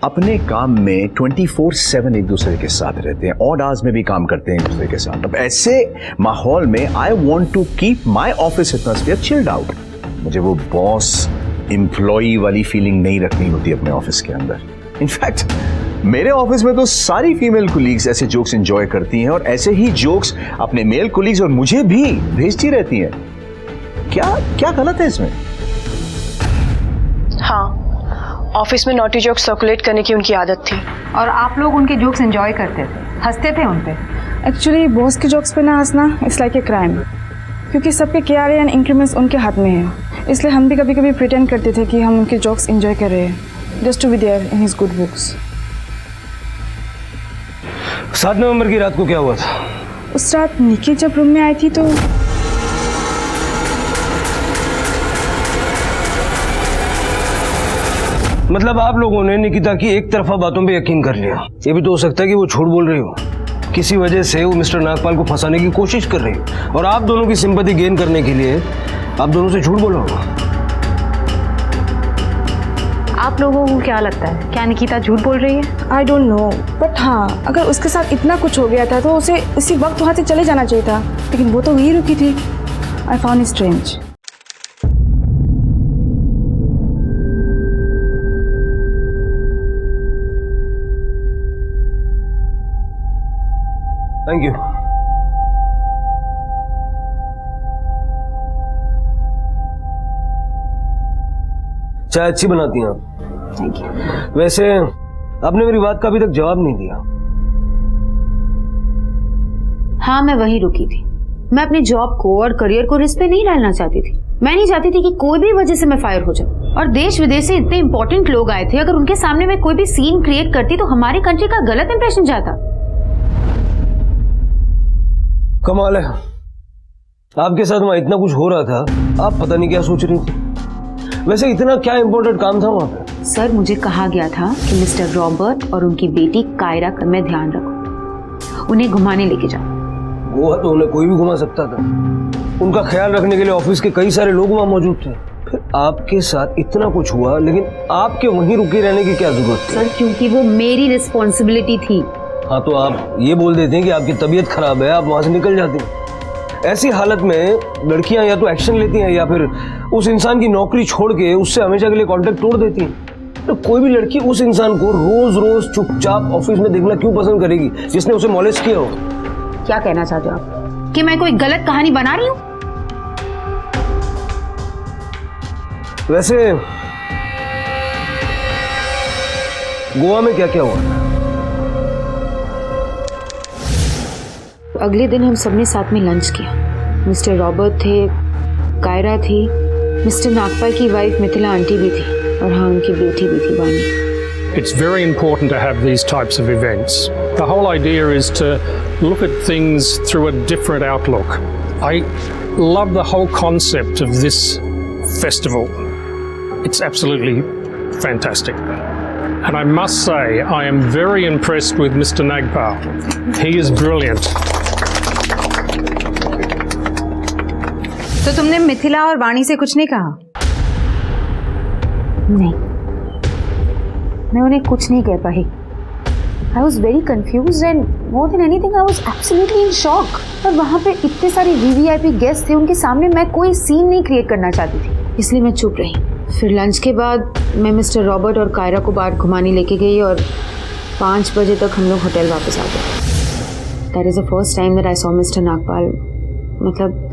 Speaker 14: अपने काम में 24/7 एक दूसरे के साथ रहते हैं, ऑड आवर्स में भी काम करते हैं एक दूसरे के साथ। अब ऐसे माहौल में I want to keep my office atmosphere chilled out. मुझे वो बॉस एम्प्लॉई वाली फीलिंग नहीं रखनी होती अपने ऑफिस के अंदर। इनफैक्ट मेरे ऑफिस में तो सारी फीमेल कोलीग्स ऐसे जोक्स एंजॉय करती हैं और ऐसे ही जोक्स अपने मेल कोलीग्स और मुझे भी भेजती रहती हैं। क्या क्या गलत है इसमें?
Speaker 10: हाँ, ऑफिस में नॉटी जोक्स सर्कुलेट करने की उनकी आदत थी।
Speaker 18: और आप लोग उनके जोक्स एंजॉय करते थे, हंसते थे उन पे।
Speaker 20: एक्चुअली बॉस के जोक्स पे ना हंसना इट्स लाइक ए क्राइम, क्योंकि सबके KRA एंड इंक्रीमेंट्स उनके हाथ में है। इसलिए हम भी कभी कभी प्रिटेंड करते थे कि हम उनके जोक्स एंजॉय कर रहे हैं, just to be there in his good books.
Speaker 6: 7 November की रात को क्या हुआ था?
Speaker 20: उस रात निकी जब रूम में आई थी तो
Speaker 6: मतलब आप लोगों ने निकिता की एक तरफा बातों पे यकीन कर लिया। ये भी तो हो सकता है कि वो झूठ बोल रही हो, किसी वजह से वो मिस्टर नागपाल को फंसाने की कोशिश कर रही है और आप दोनों की सिंपैथी गेन करने के लिए आप दोनों से झूठ बोला होगा।
Speaker 18: आप लोगों को क्या लगता है, क्या निकिता झूठ बोल रही है?
Speaker 20: आई डोंट नो, बट हाँ, अगर उसके साथ इतना कुछ हो गया था तो उसे इसी वक्त वहाँ से चले जाना चाहिए था, लेकिन वो तो वहीं रुकी थी। I found it strange.
Speaker 6: Thank you. चाय अच्छी बनाती हैं आप।
Speaker 20: Thank you.
Speaker 6: वैसे आपने मेरी बात का अभी तक जवाब नहीं दिया।
Speaker 18: हाँ, मैं वहीं रुकी थी। मैं अपने जॉब को और करियर को रिस्क पे नहीं डालना चाहती थी। मैं नहीं चाहती थी कि कोई भी वजह से मैं फायर हो जाऊं। और देश विदेश से इतने इंपॉर्टेंट लोग आए थे, अगर उनके सामने मैं कोई भी सीन क्रिएट करती तो हमारी कंट्री का गलत इंप्रेशन जाता।
Speaker 6: कमाल है, आपके साथ वहां इतना कुछ हो रहा था, आप पता नहीं क्या सोच रही थी। वैसे इतना क्या इंपॉर्टेंट काम था वहां पे?
Speaker 18: सर, मुझे कहा गया था कि मिस्टर रॉबर्ट और उनकी बेटी कायरा का मैं ध्यान रखूं, उन्हें घुमाने लेके जाऊं।
Speaker 6: गोवा तो उन्हें कोई भी घुमा सकता था। उनका ख्याल रखने के लिए ऑफिस के कई सारे लोग वहां मौजूद थे। फिर आपके साथ इतना कुछ हुआ, लेकिन आपके वहीं रुके रहने की क्या जरूरत थी?
Speaker 18: सर, क्योंकि वो मेरी रिस्पॉन्सिबिलिटी थी।
Speaker 6: हाँ, तो आप ये बोल देते हैं कि आपकी तबीयत खराब है, आप वहां से निकल जाते हैं। ऐसी हालत में लड़कियां या तो एक्शन लेती हैं या फिर उस इंसान की नौकरी छोड़ के उससे हमेशा के लिए कॉन्टेक्ट तोड़ देती हैं। तो कोई भी लड़की उस इंसान को रोज रोज चुपचाप ऑफिस में देखना क्यों पसंद करेगी जिसने उसे मॉलेस्ट किया हो?
Speaker 18: क्या कहना चाहते हो आप? कि मैं कोई गलत कहानी बना रही हूँ?
Speaker 6: वैसे गोवा में क्या क्या हुआ?
Speaker 18: अगले दिन हम सबने साथ में लंच किया। मिस्टर रॉबर्ट थे, कायरा थी, मिस्टर नागपाल की वाइफ मिथिला आंटी भी थी, और हाँ, उनकी बेटी भी थी, वानी।
Speaker 4: It's very important to have these types of events. The whole idea is to look at things through a different outlook. I love the whole concept of this festival. It's absolutely fantastic. And I must say, I am very impressed with Mr. Nagpal. He is brilliant.
Speaker 18: तो तुमने मिथिला और वाणी से कुछ नहीं कहा? नहीं, मैं उन्हें कुछ नहीं कह पाई। I was very confused and more than anything I was absolutely in shock. और वहाँ पे इतने सारे VVIP गेस्ट थे, उनके सामने मैं कोई सीन नहीं क्रिएट करना चाहती थी, इसलिए मैं चुप रही। फिर लंच के बाद मैं मिस्टर रॉबर्ट और कायरा को बाहर घुमाने लेके गई और 5 बजे तक हम लोग होटल वापस आ गए। That is the first time that I saw Mr. Nagpal. मतलब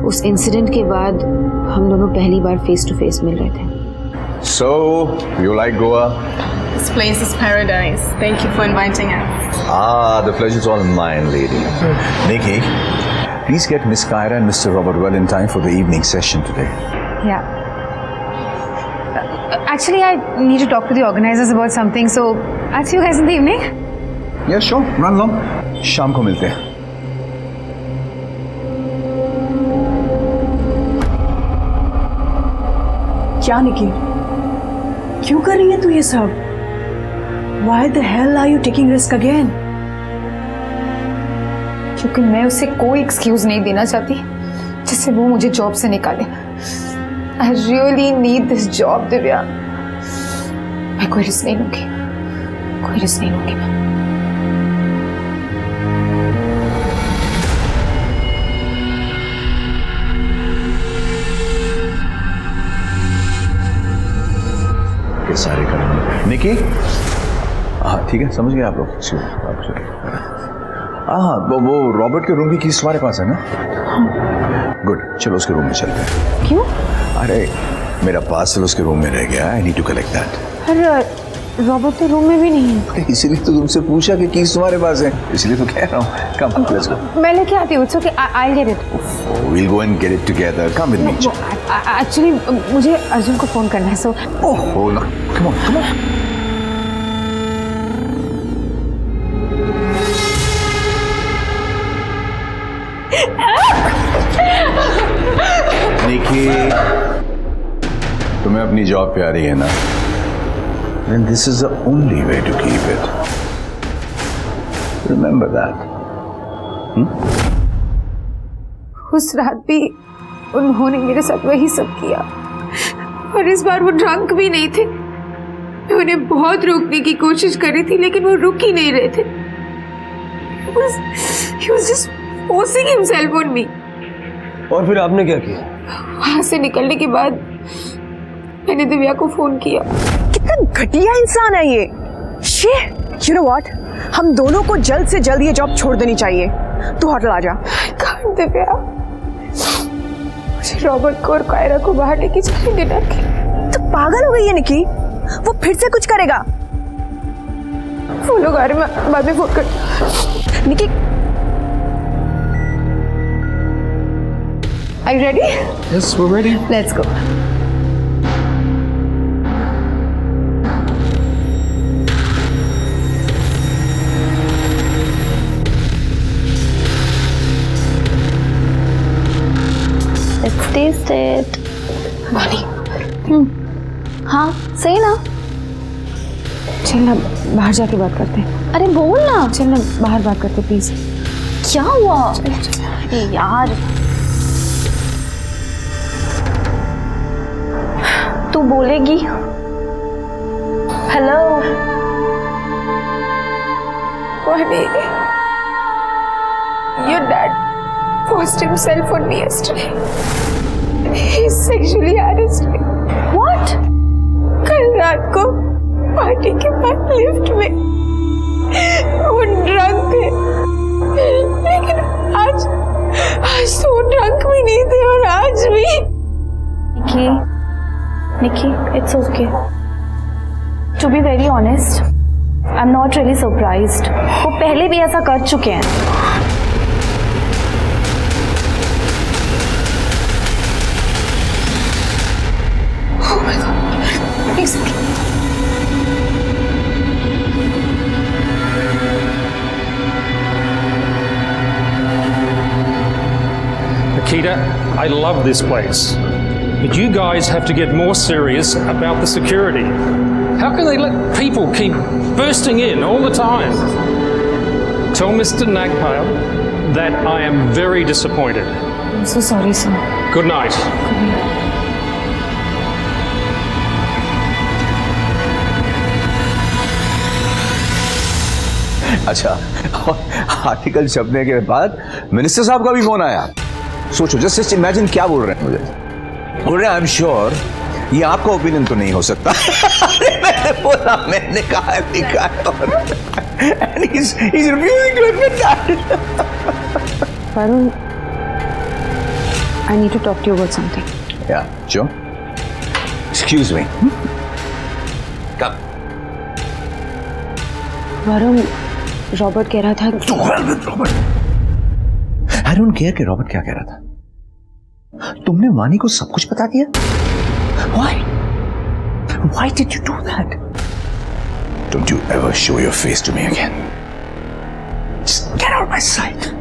Speaker 18: उस इंसिडेंट के बाद हम दोनों पहली बार फेस टू फेस मिल रहे थे।
Speaker 12: So, you like Goa?
Speaker 7: This place is paradise. Thank you for inviting us.
Speaker 12: The pleasure is all mine, lady. Nikki, please get Miss Kyra and Mr. Robert well in time for the evening session today.
Speaker 18: Yeah. Actually, I need to talk to the organizers about something, so I'll see you guys in the evening.
Speaker 12: Yeah, sure. Run along. शाम को मिलते हैं।
Speaker 10: क्या निकी, क्यों कर रही है तू ये सब? Why the hell are you taking risk again?
Speaker 7: क्योंकि मैं उसे कोई एक्सक्यूज नहीं देना चाहती जिससे वो मुझे जॉब से निकाले। I really need this job, Divya. मैं कोई रिस्क नहीं लूंगी, कोई रिस्क नहीं लूंगी मैं।
Speaker 12: सारे करेंगे। निकी, हाँ ठीक है, समझ गए आप लोग। हाँ, वो रॉबर्ट के रूम की कीज तुम्हारे पास है ना? गुड, चलो उसके रूम में चलते हैं।
Speaker 18: क्यों?
Speaker 12: अरे मेरा पार्सल उसके रूम में रह गया, I need to collect that.
Speaker 18: अरे रॉबर्ट के रूम में भी नहीं है।
Speaker 12: इसीलिए तो तुमसे पूछा कि कीज तुम्हारे पास है, इसलिए तो कह रहा हूँ। कम, लेट्स गो।
Speaker 18: मैं लेके आती हूँ। It's okay, I get it.
Speaker 12: We'll go and get it together. Come with me.
Speaker 18: Actually मुझे अर्जुन को फोन करना है, सो
Speaker 12: Oh, no. Come on, come on. निकी, तुम्हें अपनी जॉब प्यारी है ना? Then this is the only way to keep it. Remember that.
Speaker 7: उस रात भी उन्होंने मेरे साथ वही सब किया, और इस बार वो ड्रंक भी नहीं थे। मैं उन्हें बहुत रोकने की कोशिश कर रही थी, लेकिन वो रुक ही नहीं रहे थे। He was just forcing himself on me.
Speaker 6: और फिर आपने क्या किया?
Speaker 7: वहां से निकलने के बाद मैंने दिव्या को फोन किया।
Speaker 10: कितना घटिया इंसान है ये। You know what? हम दोनों को जल्द से जल्द ये जॉब छोड़ देनी चाहिए। तू होटल आ जा।
Speaker 7: दिव्या, मुझे रॉबर्ट को और कायरा को बाहर लेके जाने देना।
Speaker 10: तो पागल हो गई है निकी, वो फिर से कुछ करेगा।
Speaker 7: वो लोग आ रहे, मैं बाद में फोन कर। निकी, are you ready?
Speaker 4: Yes, we're ready.
Speaker 7: Let's go.
Speaker 2: Let's taste it.
Speaker 7: वानी,
Speaker 2: हाँ सही ना।
Speaker 7: चल ना बाहर जाके बात करते हैं।
Speaker 2: अरे बोल ना।
Speaker 7: चल ना बाहर बात करते प्लीज।
Speaker 2: क्या हुआ? अरे यार तू बोलेगी। हेलो
Speaker 7: वानी, your dad forced himself on me yesterday. He sexually harassed me.
Speaker 2: What?
Speaker 7: कल रात को पार्टी के बाद लिफ्ट में वो ड्रंक थे, लेकिन आज तो वो ड्रंक भी नहीं थे और आज भी।
Speaker 2: Nikki, it's okay. To be very honest, I'm not really surprised. वो पहले भी ऐसा कर चुके हैं।
Speaker 7: Oh my God, it's okay.
Speaker 4: Nikita, I love this place. But you guys have to get more serious about the security. How can they let people keep bursting in all the time? Tell Mr. Nagpal that I am very disappointed.
Speaker 7: I'm so sorry, sir.
Speaker 4: Good night.
Speaker 12: अच्छा, article छपने के बाद minister साहब का भी phone आया। सोचो, just imagine क्या बोल रहे हैं मुझे। बोल रहे हैं आई एम श्योर ये आपका ओपिनियन तो नहीं हो सकता। मैंने बोला, मैंने कहा लिखा है और and he's refusing to admit that.
Speaker 18: Varun, I need to talk to you about something.
Speaker 12: Yeah, sure. Excuse me. Come.
Speaker 18: Varun, Robert कह रहा था
Speaker 12: To hell with Robert. I don't care कि रॉबर्ट क्या कह रहा था। तुमने वानी को सब कुछ बता दिया? Why? Why did you do that? Don't you ever show your face to me again. Just get out of my sight.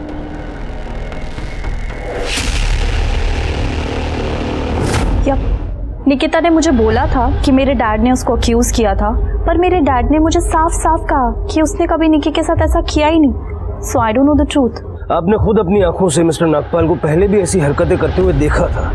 Speaker 2: Nikita ने मुझे बोला था कि मेरे डैड ने उसको अक्यूज किया था, पर मेरे डैड ने मुझे साफ साफ कहा कि उसने कभी निकी के साथ ऐसा किया ही नहीं। So I don't know the truth.
Speaker 6: आपने खुद अपनी आंखों से मिस्टर नागपाल को पहले भी ऐसी हरकतें करते हुए देखा था।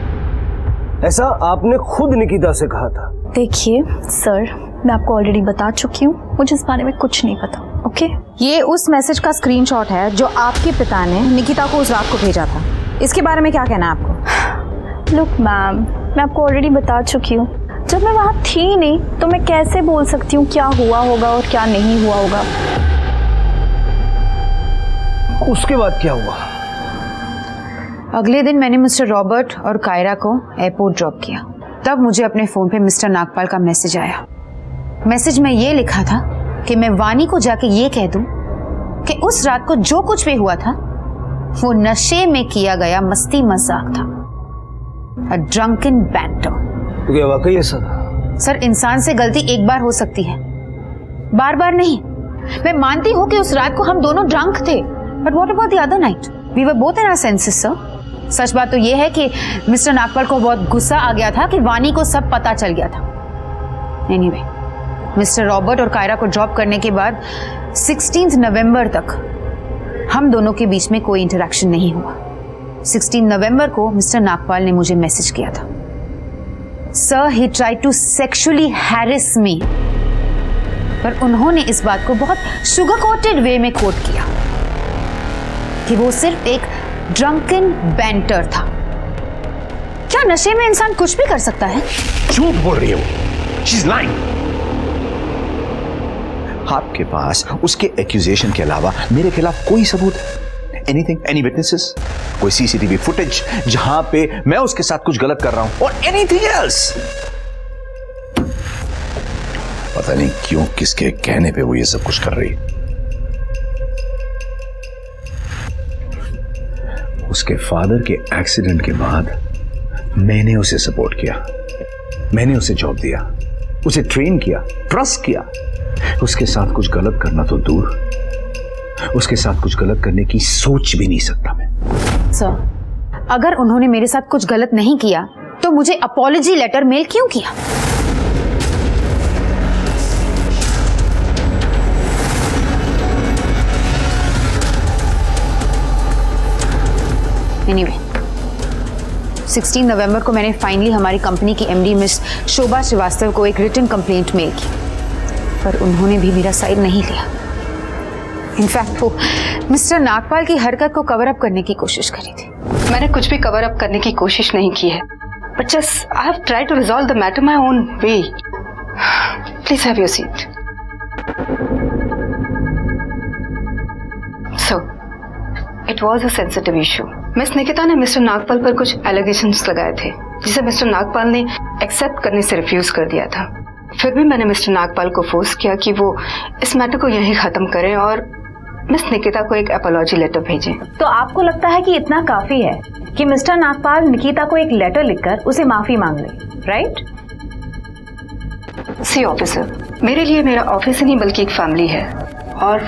Speaker 6: ऐसा आपने खुद निकिता से कहा था।
Speaker 2: देखिए सर, मैं आपको ऑलरेडी बता चुकी हूँ, मुझे इस बारे में कुछ नहीं पता। ओके?
Speaker 18: ये उस मैसेज का स्क्रीनशॉट है जो आपके पिता ने निकिता को उस रात को भेजा था। इसके बारे में क्या कहना है आपको?
Speaker 2: लुक मैम, मैं आपको ऑलरेडी बता चुकी हूँ, जब मैं वहाँ थी नहीं तो मैं कैसे बोल सकती हूँ क्या हुआ होगा और क्या नहीं हुआ होगा।
Speaker 6: उसके बाद क्या हुआ?
Speaker 18: अगले दिन मैंने मिस्टर रॉबर्ट और कायरा को एयरपोर्ट ड्रॉप किया। तब मुझे अपने फोन पे मिस्टर नागपाल का मैसेज आया। मैसेज में ये लिखा था कि मैं वानी को जाके ये कह दूं कि उस रात को जो कुछ भी हुआ था वो नशे में किया गया मस्ती मजाक था। A drunken banter.
Speaker 6: तो क्या वाकई ऐसा था?
Speaker 18: सर, इंसान से गलती एक बार हो सकती है, बार बार नहीं। मैं मानती हूँ कि उस रात को हम दोनों ड्रंक थे, but what about the other night? We were both in our senses sir. सच बात तो ये है कि मिस्टर नागपाल को बहुत गुस्सा आ गया था कि वानी को सब पता चल गया था। एनीवे, मिस्टर रॉबर्ट और कायरा को ड्रॉप करने के बाद 16 नवंबर तक हम दोनों के बीच में कोई इंटरेक्शन नहीं हुआ। 16 नवंबर को मिस्टर नागपाल ने मुझे मैसेज किया था, sir he tried to sexually harass me, पर उन्होंने इस बात को बहुत शुगर कोटेड वे में कोट किया कि वो सिर्फ एक ड्रंकन बैंटर था। क्या नशे में इंसान कुछ भी कर सकता है?
Speaker 12: झूठ बोल रही है वो। She's lying. आपके पास उसके एक्यूजेशन के अलावा मेरे खिलाफ कोई सबूत है? Anything? Any witnesses? कोई CCTV फुटेज जहां पे मैं उसके साथ कुछ गलत कर रहा हूं? और anything else?
Speaker 14: पता नहीं क्यों किसके कहने पे वो ये सब कुछ कर रही है। उसके फादर के एक्सीडेंट के बाद मैंने उसे सपोर्ट किया, मैंने उसे जॉब दिया, उसे ट्रेन किया, ट्रस्ट किया। उसके साथ कुछ गलत करना तो दूर, उसके साथ कुछ गलत करने की सोच भी नहीं सकता मैं।
Speaker 18: सर, अगर उन्होंने मेरे साथ कुछ गलत नहीं किया तो मुझे अपॉलजी लेटर मेल क्यों किया? एनीवे, 16 नवंबर को मैंने फाइनली हमारी कंपनी की एमडी मिस शोभा श्रीवास्तव को एक रिटन कंप्लेंट मेल की, पर उन्होंने भी मेरा साइड नहीं लिया। इनफैक्ट वो मिस्टर नागपाल की हरकत को कवर अप करने की कोशिश करी थी।
Speaker 11: मैंने कुछ भी कवर अप करने की कोशिश नहीं की है, but just I have tried to resolve the matter my own way. Please have your seat. So it was a sensitive issue. Miss Nikita ने मिस्टर नागपाल पर कुछ एलिगेशंस लगाए थे जिसे मिस्टर नागपाल ने एक्सेप्ट करने से रिफ्यूज कर दिया था। फिर भी मैंने मिस्टर नागपाल को फोर्स किया कि वो इस मैटर को यहीं खत्म करें और मिस निकिता को एक अपॉलॉजी लेटर भेजें।
Speaker 18: तो आपको लगता है कि इतना काफी है कि मिस्टर नागपाल निकिता को एक लेटर लिखकर उसे माफी मांग ले, राइट?
Speaker 11: सी ऑफिसर, मेरे लिए मेरा ऑफिस ही नहीं बल्कि एक फैमिली है, और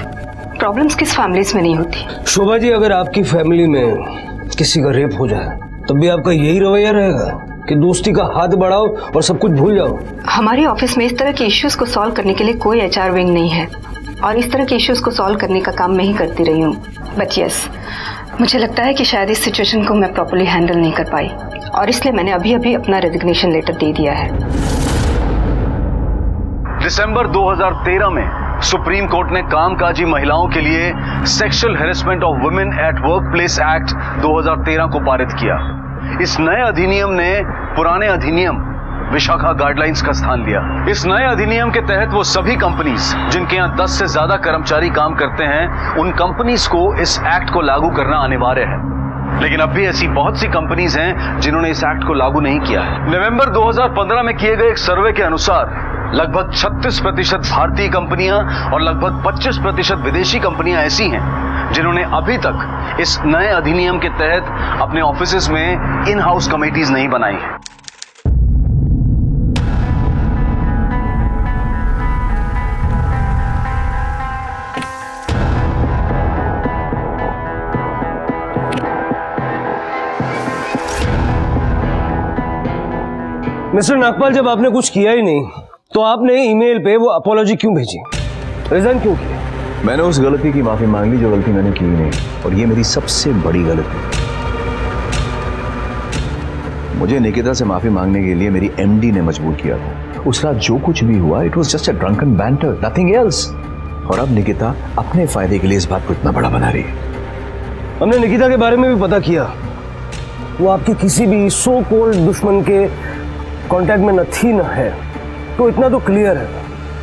Speaker 11: प्रॉब्लम्स किस फैमिलीज में नहीं होती।
Speaker 6: शोभा जी, अगर आपकी फैमिली में किसी का रेप हो जाए तब भी आपका यही रवैया रहेगा कि दोस्ती का हाथ बढ़ाओ और सब कुछ भूल जाओ?
Speaker 11: हमारे ऑफिस में इस तरह के इश्यूज को सॉल्व करने के लिए कोई एचआर विंग नहीं है, और इस तरह के इश्यूज को सॉल्व करने का काम मैं ही करती रही हूँ। बट यस, मुझे लगता है कि शायद इस सिचुएशन को मैं प्रॉपर्ली हैंडल नहीं कर पाई, और इसलिए मैंने अभी अभी अपना रेजिग्नेशन लेटर दे दिया है।
Speaker 1: दिसंबर 2013 में सुप्रीम कोर्ट ने कामकाजी महिलाओं के लिए sexual harassment of women at workplace act 2013 को पारित किया। इस नए अधिनियम ने पुराने अधिनियम विशाखा गाइडलाइंस का स्थान लिया। इस नए अधिनियम के तहत वो सभी कंपनीज जिनके यहाँ 10 से ज्यादा कर्मचारी काम करते हैं, उन कंपनीज को इस एक्ट को लागू करना अनिवार्य है। लेकिन अब भी ऐसी बहुत सी कंपनीज हैं जिन्होंने इस एक्ट को लागू नहीं किया है। नवंबर 2015 में किए गए एक सर्वे के अनुसार लगभग 36% भारतीय कंपनियां और लगभग 25% विदेशी कंपनियां ऐसी हैं जिन्होंने अभी तक इस नए अधिनियम के तहत अपने ऑफिसेज में इन हाउस कमेटीज नहीं बनाई है।
Speaker 6: मिस्टर नागपाल, जब आपने कुछ किया ही नहीं तो आपने ईमेल पे वो अपॉलॉजी क्यों भेजी? रिजाइन क्यों किया?
Speaker 14: मैंने उस गलती की माफी मांग ली जो गलती मैंने की नहीं, और ये मेरी सबसे बड़ी गलती। मुझे निकिता से माफी मांगने के लिए मेरी एमडी ने मजबूर किया था। उस रात जो कुछ भी हुआ, it was just a drunken banter, nothing else. और अब निकिता अपने फायदे के लिए इस बात को इतना बड़ा बना रही है।
Speaker 6: हमने निकिता के बारे में भी पता किया। वो आपके किसी भी सो कॉल्ड दुश्मन के कांटेक्ट में न थी न है। तो इतना तो क्लियर है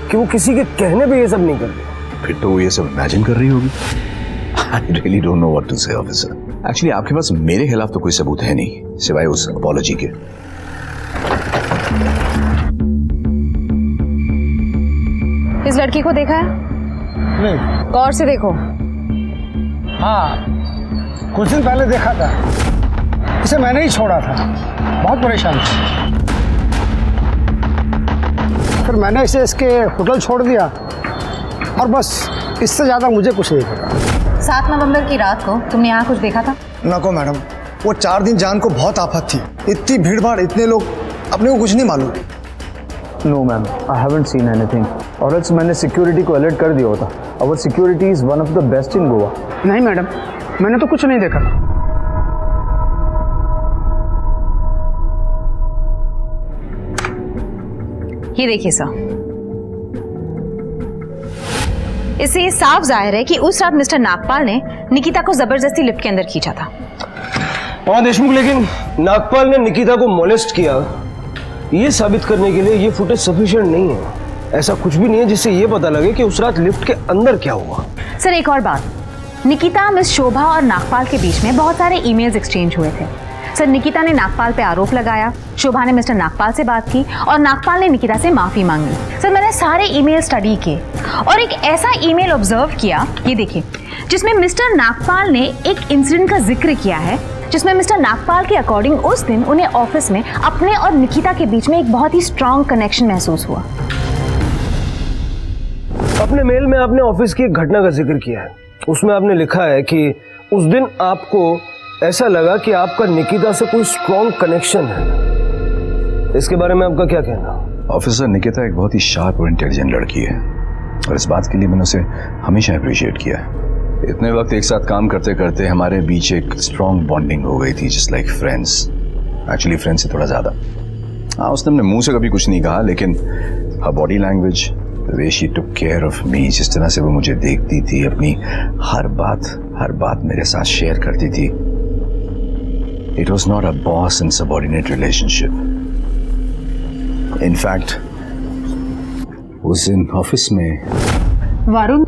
Speaker 6: कि वो किसी के कहने पे ये सब नहीं करती।
Speaker 14: फिर तो वो ये सब इमेजिन कर रही होगी। I really don't know what to say, officer. Actually, आपके पास मेरे खिलाफ तो कोई सबूत है नहीं सिवाय उस अपॉलॉजी के।
Speaker 18: इस लड़की को देखा है?
Speaker 16: नहीं।
Speaker 18: गौर से देखो।
Speaker 16: हाँ, कुछ दिन पहले देखा था। इसे मैंने ही छोड़ा था, बहुत परेशान था। फिर मैंने इसे इसके होटल छोड़ दिया और बस इससे ज़्यादा मुझे कुछ नहीं पता।
Speaker 18: 7 नवंबर की रात को तुमने यहाँ कुछ देखा था?
Speaker 16: नको मैडम, वो 4 दिन जान को बहुत आफत थी। इतनी भीड़ भाड़, इतने लोग, अपने को कुछ नहीं मालूम।
Speaker 13: No ma'am, I haven't seen anything, और एल्स मैंने सिक्योरिटी को अलर्ट कर दिया होता। Our security is one of the best in Goa.
Speaker 16: नहीं मैडम, मैंने तो कुछ नहीं देखा।
Speaker 18: ये देखिए सर, इससे ये साफ जाहिर है कि उस रात मिस्टर नागपाल ने निकिता को जबरदस्ती लिफ्ट के अंदर खींचा था।
Speaker 6: हाँ देशमुख, लेकिन नागपाल ने निकिता को मोलेस्ट किया, ये साबित करने के लिए ये फुटेज सफिशिएंट नहीं है। ऐसा कुछ भी नहीं है जिससे ये पता लगे कि उस रात लिफ्ट के अंदर क्या हुआ।
Speaker 18: सर, एक और बात, निकिता, मिस शोभा और नागपाल के बीच में बहुत सारे ईमेल्स एक्सचेंज हुए थे। सर निकिता ने नागपाल पे आरोप लगाया, शोभा ने मिस्टर नागपाल से बात की और नागपाल ने निकिता से माफी मांगी। सर मैंने सारे ईमेल स्टडी किए और एक ऐसा ईमेल ऑब्जर्व किया, ये देखिए, जिसमें मिस्टर नागपाल ने एक इंसिडेंट का जिक्र किया है, जिसमें मिस्टर नागपाल के अकॉर्डिंग उस दिन उन्हें ऑफिस में अपने और निकिता के बीच में एक बहुत ही स्ट्रॉन्ग कनेक्शन महसूस हुआ।
Speaker 6: अपने मेल में आपने ऑफिस की एक घटना का जिक्र किया है। उसमें आपने लिखा है कि उस दिन आपको ऐसा लगा कि आपका निकिता से कोई स्ट्रॉन्ग कनेक्शन है। इसके बारे में आपका क्या कहना?
Speaker 14: ऑफिसर, निकिता एक बहुत ही शार्प और इंटेलिजेंट लड़की है और इस बात के लिए मैंने उसे हमेशा अप्रिशिएट किया है। इतने वक्त एक साथ काम करते करते हमारे बीच एक स्ट्रॉन्ग बॉन्डिंग हो गई थी, just like friends. Actually friends से थोड़ा ज़्यादा। हाँ, उसने अपने मुंह से कभी कुछ नहीं कहा, लेकिन हर body language, the way she took care of me, जिस तरह से वो मुझे देखती थी, अपनी हर बात मेरे साथ शेयर करती थी। It was not a boss and subordinate relationship. In fact, उस दिन ऑफिस में
Speaker 18: Varun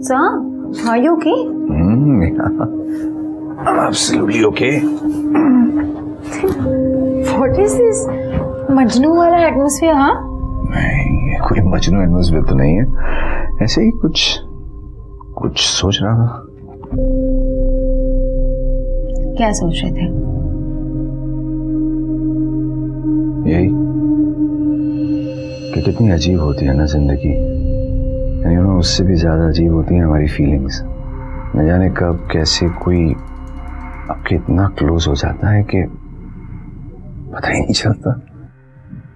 Speaker 18: sir, are you okay?
Speaker 14: I'm absolutely okay.
Speaker 7: What is this? Majnu वाला एटमॉस्फेयर? हाँ,
Speaker 14: नहीं, कोई मजनू एटमॉस्फेयर तो नहीं है, ऐसे ही कुछ सोच रहा था।
Speaker 18: क्या सोच रहे थे?
Speaker 14: यही कि कितनी अजीब होती है ना जिंदगी, उससे भी ज्यादा अजीब होती है हमारी फीलिंग्स। न जाने कब कैसे कोई आपके इतना क्लोज हो जाता है कि पता ही नहीं चलता,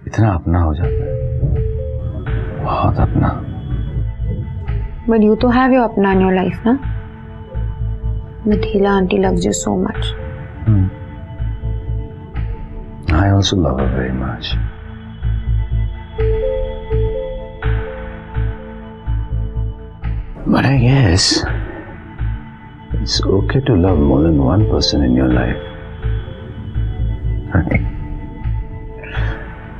Speaker 14: इतना अपना हो जाता है, बहुत अपना।
Speaker 7: But you to have your अपना in your life, ना? Mithila auntie loves you so much.
Speaker 14: I also love her very much. But I guess it's okay to love more than one person in your life.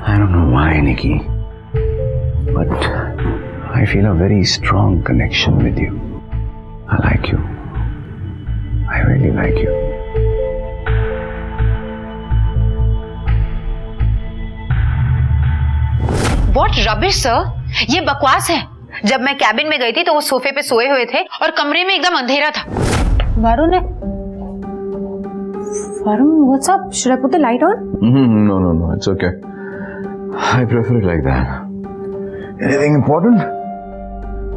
Speaker 14: I don't know why, Nikki, but I feel a very strong connection with you. I like you. I really like you.
Speaker 18: What rubbish, sir? ये बकवास है। जब मैं cabin में गई थी तो वो सोफे पे सोए हुए थे और कमरे में एकदम अंधेरा था।
Speaker 7: Varun, what's up? Should I put the light on?
Speaker 14: No, it's okay. I prefer it like that. Anything important?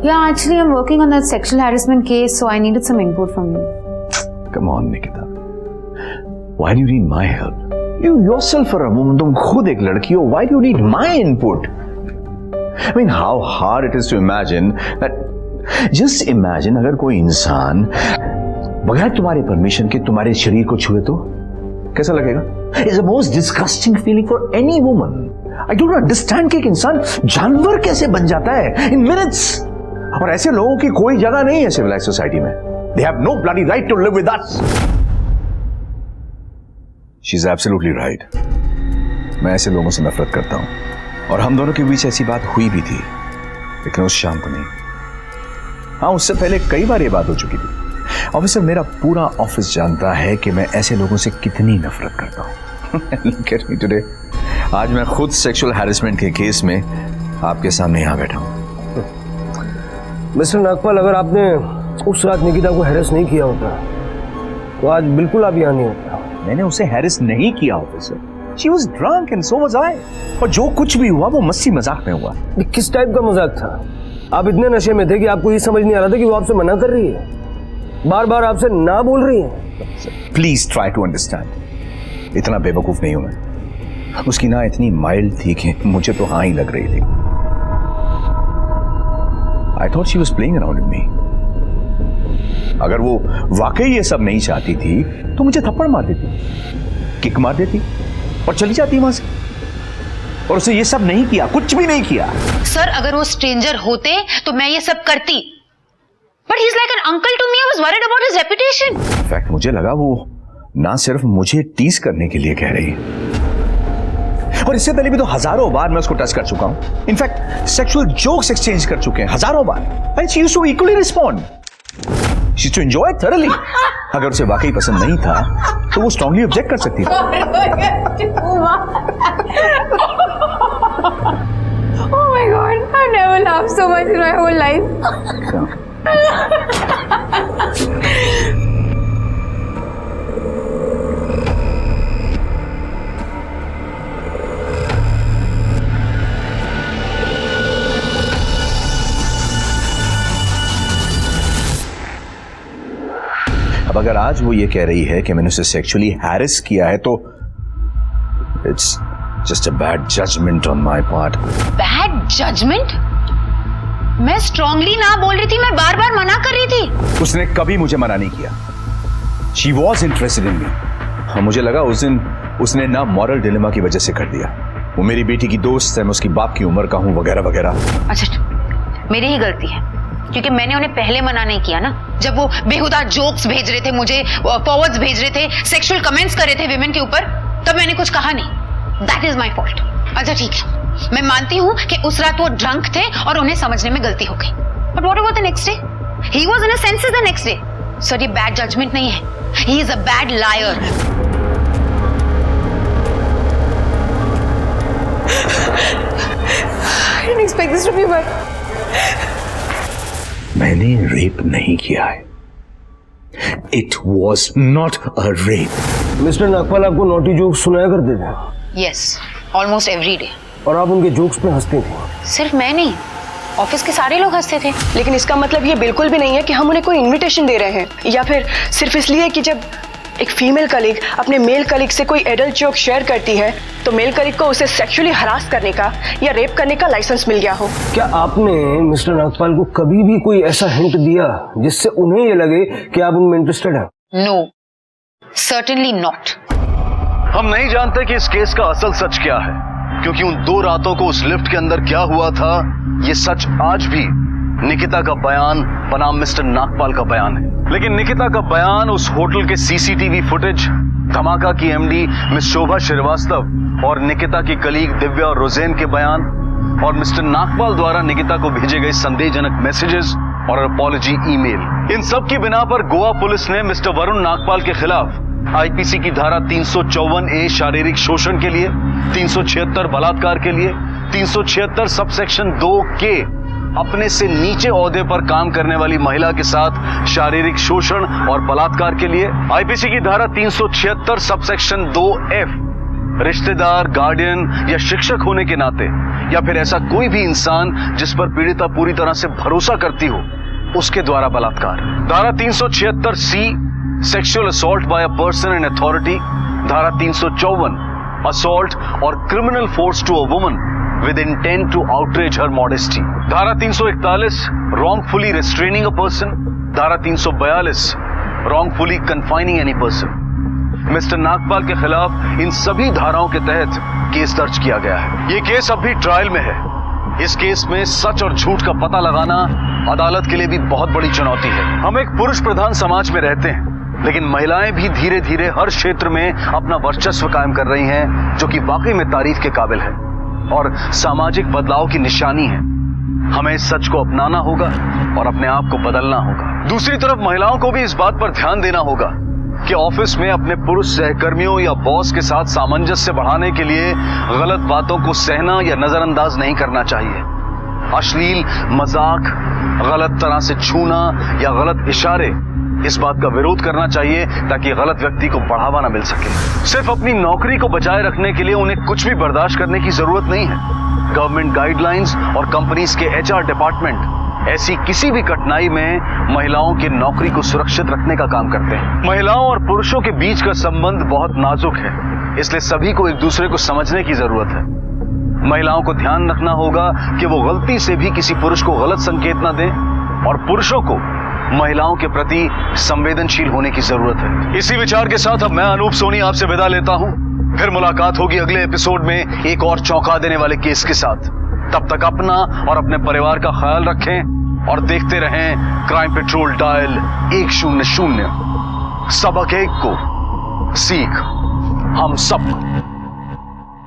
Speaker 7: Yeah, actually I'm working on that sexual harassment case, so I needed some input from you.
Speaker 14: Come on, Nikita. Why do you need my help? You yourself are a woman. तुम खुद एक लड़की हो. Why do you need my input? I mean, how hard it is to imagine that. Just imagine अगर कोई इंसान बगैर तुम्हारे परमिशन के तुम्हारे शरीर को छुए तो कैसा लगेगा? It's the most disgusting feeling for any woman. I don't understand कि एक इंसान जानवर कैसे बन जाता है in minutes. और ऐसे लोगों की कोई जगह नहीं है civilized society में. They have no bloody right to live with us. She's absolutely right. मैं ऐसे लोगों से नफरत करता हूं और हम दोनों के बीच ऐसी बात हुई भी थी, लेकिन उस शाम को नहीं। हाँ, उससे पहले कई बार ये बात हो चुकी थी। ऑफिसर, मेरा पूरा ऑफिस जानता है कि मैं ऐसे लोगों से कितनी नफरत करता हूं। Look at me today. आज मैं खुद सेक्सुअल हैरेसमेंट के केस में आपके सामने यहाँ बैठा हूँ।
Speaker 6: मिस्टर नागपाल, अगर आपने उस रात निकिता को हैरेस नहीं किया होता तो आज बिल्कुल आप यहाँ नहीं होता।
Speaker 14: मैंने उसे हैरेस नहीं किया officer. She was drunk and so was I. और जो कुछ भी हुआ वो मस्ती मजाक में हुआ।
Speaker 6: किस टाइप का मजाक था? आप इतने नशे में थे कि आपको ये समझ नहीं आ रहा था कि वो आपसे मना कर रही है, बार बार आपसे ना बोल रही है।
Speaker 14: Please try to understand. इतना बेवकूफ नहीं हूं मैं। उसकी ना इतनी माइल्ड थी कि मुझे तो हाँ ही लग रही थी। I thought she was playing around with me. अगर वो वाकई ये सब नहीं चाहती थी तो मुझे थप्पड़ मार देती, किक मार देती और चली जाती वहां से। और उसे ये सब नहीं किया, कुछ भी नहीं किया।
Speaker 18: सर, अगर वो स्ट्रेंजर होते तो मैं ये सब करती। But he's like an uncle to me. I was worried about his reputation.
Speaker 14: In fact, मुझे लगा वो ना सिर्फ मुझे टीज करने के लिए कह रही है, और इससे पहले भी तो हजारों बार मैं उसको टच कर चुका हूं। इनफैक्ट सेक्सुअल जोक्स एक्सचेंज कर चुके हैं हजारों बार। And she used to equally respond.
Speaker 12: She to enjoy thoroughly. अगर उसे वाकई पसंद नहीं था तो वो स्ट्रांगली ऑब्जेक्ट कर सकती थी।
Speaker 7: Oh my God, I've never laughed so much in my whole life.
Speaker 12: अब अगर आज वो ये कह रही है कि मैंने उसे सेक्सुअली हैरेस किया है तो it's just a bad judgement on my part.
Speaker 18: Bad judgement? मैं स्ट्रांगली ना बोल रही थी, मैं बार बार मना कर रही थी।
Speaker 12: उसने कभी मुझे मना नहीं किया। शी वॉज इंटरेस्टेड इन मी। मुझे लगा उस दिन उसने ना मॉरल डिलेमा की वजह से कर दिया। वो मेरी बेटी की दोस्त है, मैं उसकी बाप की उम्र का हूं, वगैरह वगैरह।
Speaker 18: अच्छा, मेरी ही गलती है क्योंकि मैंने उन्हें पहले मना नहीं किया ना। जब वो बेहुदा जोक्स भेज रहे थे मुझे, फॉरवर्ड्स भेज रहे थे, सेक्सुअल कमेंट्स कर रहे थे विमेन के ऊपर, तब मैंने कुछ कहा नहीं। That is my fault. अच्छा ठीक है, मैं मानती हूँ कि उस रात वो ड्रंक थे और उन्हें समझने में गलती हो गई। But what about the next day? He was in a senses the next day. Sir ये बैड जजमेंट नहीं है, he is a bad liar.
Speaker 7: I didn't expect this to be but
Speaker 12: मैंने रेप नहीं किया है। It was not a rape.
Speaker 6: Mister Nagpal आपको naughty jokes सुनाया करते थे?
Speaker 18: Yes, almost every day.
Speaker 6: और आप उनके जोक्स पे हंसते थे?
Speaker 18: सिर्फ मैं नहीं, ऑफिस के सारे लोग हंसते थे।
Speaker 10: लेकिन इसका मतलब ये बिल्कुल भी नहीं है कि हम उन्हें कोई इनविटेशन दे रहे हैं, या फिर सिर्फ इसलिए कि जब एक फीमेल कलीग अपने मेल कलीग से कोई एडल्ट जोक शेयर करती है तो मेल कलीग को उसे सेक्सुअली हरास करने का या रेप करने का लाइसेंस मिल गया हो।
Speaker 6: क्या आपने मिस्टर नागपाल को कभी भी कोई ऐसा हिंट दिया जिससे उन्हें ये लगे कि आप उनमें इंटरेस्टेड हैं?
Speaker 18: No, certainly not.
Speaker 1: हम नहीं जानते कि इस केस का असल सच क्या है, क्योंकि उन 2 रातों को उस लिफ्ट के अंदर क्या हुआ था, ये सच आज भी निकिता का बयान बनाम मिस्टर नागपाल का बयान है। लेकिन निकिता का बयान, उस होटल के सीसीटीवी फुटेज, धमाका की एमडी मिस शोभा श्रीवास्तव और निकिता की कलीग दिव्या और रोजेन के बयान, और मिस्टर नागपाल द्वारा निकिता को भेजे गए संदेहजनक मैसेजेस और अपॉलजी ईमेल, इन सब की बिना पर गोवा पुलिस ने मिस्टर वरुण नागपाल के खिलाफ आईपीसी की धारा 354A शारीरिक शोषण के लिए, 376 बलात्कार के लिए, 376 सबसेक्शन 2K अपने से नीचे ओहदे पर काम करने वाली महिला के साथ शारीरिक शोषण और बलात्कार के लिए, आईपीसी की धारा 376 सबसेक्शन 2F रिश्तेदार, गार्डियन या शिक्षक होने के नाते, या फिर ऐसा कोई भी इंसान जिस पर पीड़िता पूरी तरह से भरोसा करती हो, उसके द्वारा बलात्कार। धारा 376C sexual assault by a person in authority, धारा 354 असॉल्ट और criminal force to a woman with intent to outrage her modesty, धारा 341 wrongfully restraining a person, धारा 342 wrongfully confining any person। Mister Nagpal के खिलाफ इन सभी धाराओं के तहत केस दर्ज किया गया है। ये केस अब भी ट्रायल में है। इस केस में सच और झूठ का पता लगाना अदालत के लिए भी बहुत बड़ी चुनौती है। हम एक पुरुष प्रधान समाज में रहते हैं, लेकिन महिलाएं भी धीरे धीरे हर क्षेत्र में अपना वर्चस्व कायम कर रही हैं, जो कि वाकई में तारीफ के काबिल है और सामाजिक बदलाव की निशानी है। हमें इस सच को अपनाना होगा और अपने आप को बदलना होगा। दूसरी तरफ महिलाओं को भी इस बात पर ध्यान देना होगा कि ऑफिस में अपने पुरुष सहकर्मियों या बॉस के साथ सामंजस्य बढ़ाने के लिए गलत बातों को सहना या नजरअंदाज नहीं करना चाहिए। अश्लील मजाक, गलत तरह से छूना या गलत इशारे, इस बात का विरोध करना चाहिए ताकि गलत व्यक्ति को बढ़ावा न मिल सके। सिर्फ अपनी नौकरी को बचाए रखने के लिए उन्हें कुछ भी बर्दाश्त करने की जरूरत नहीं है। गवर्नमेंट गाइडलाइंस और कंपनीज के HR डिपार्टमेंट ऐसी किसी भी कठिनाई में महिलाओं की नौकरी को सुरक्षित रखने का काम करते हैं। महिलाओं और पुरुषों के बीच का संबंध बहुत नाजुक है, इसलिए सभी को एक दूसरे को समझने की जरूरत है। महिलाओं को ध्यान रखना होगा कि वो गलती से भी किसी पुरुष को गलत संकेत न दें, और पुरुषों को महिलाओं के प्रति संवेदनशील होने की जरूरत है। इसी विचार के साथ अब मैं अनूप सोनी आपसे विदा लेता हूं। फिर मुलाकात होगी अगले एपिसोड में एक और चौंका देने वाले केस के साथ। तब तक अपना और अपने परिवार का ख्याल रखें और देखते रहें क्राइम पेट्रोल डायल 100। सबक एक को सीख हम सब।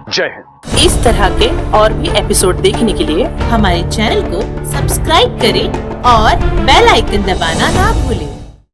Speaker 1: जय हिंद।
Speaker 21: इस तरह के और भी एपिसोड देखने के लिए हमारे चैनल को सब्सक्राइब करें और बेल आइकन दबाना ना भूलें।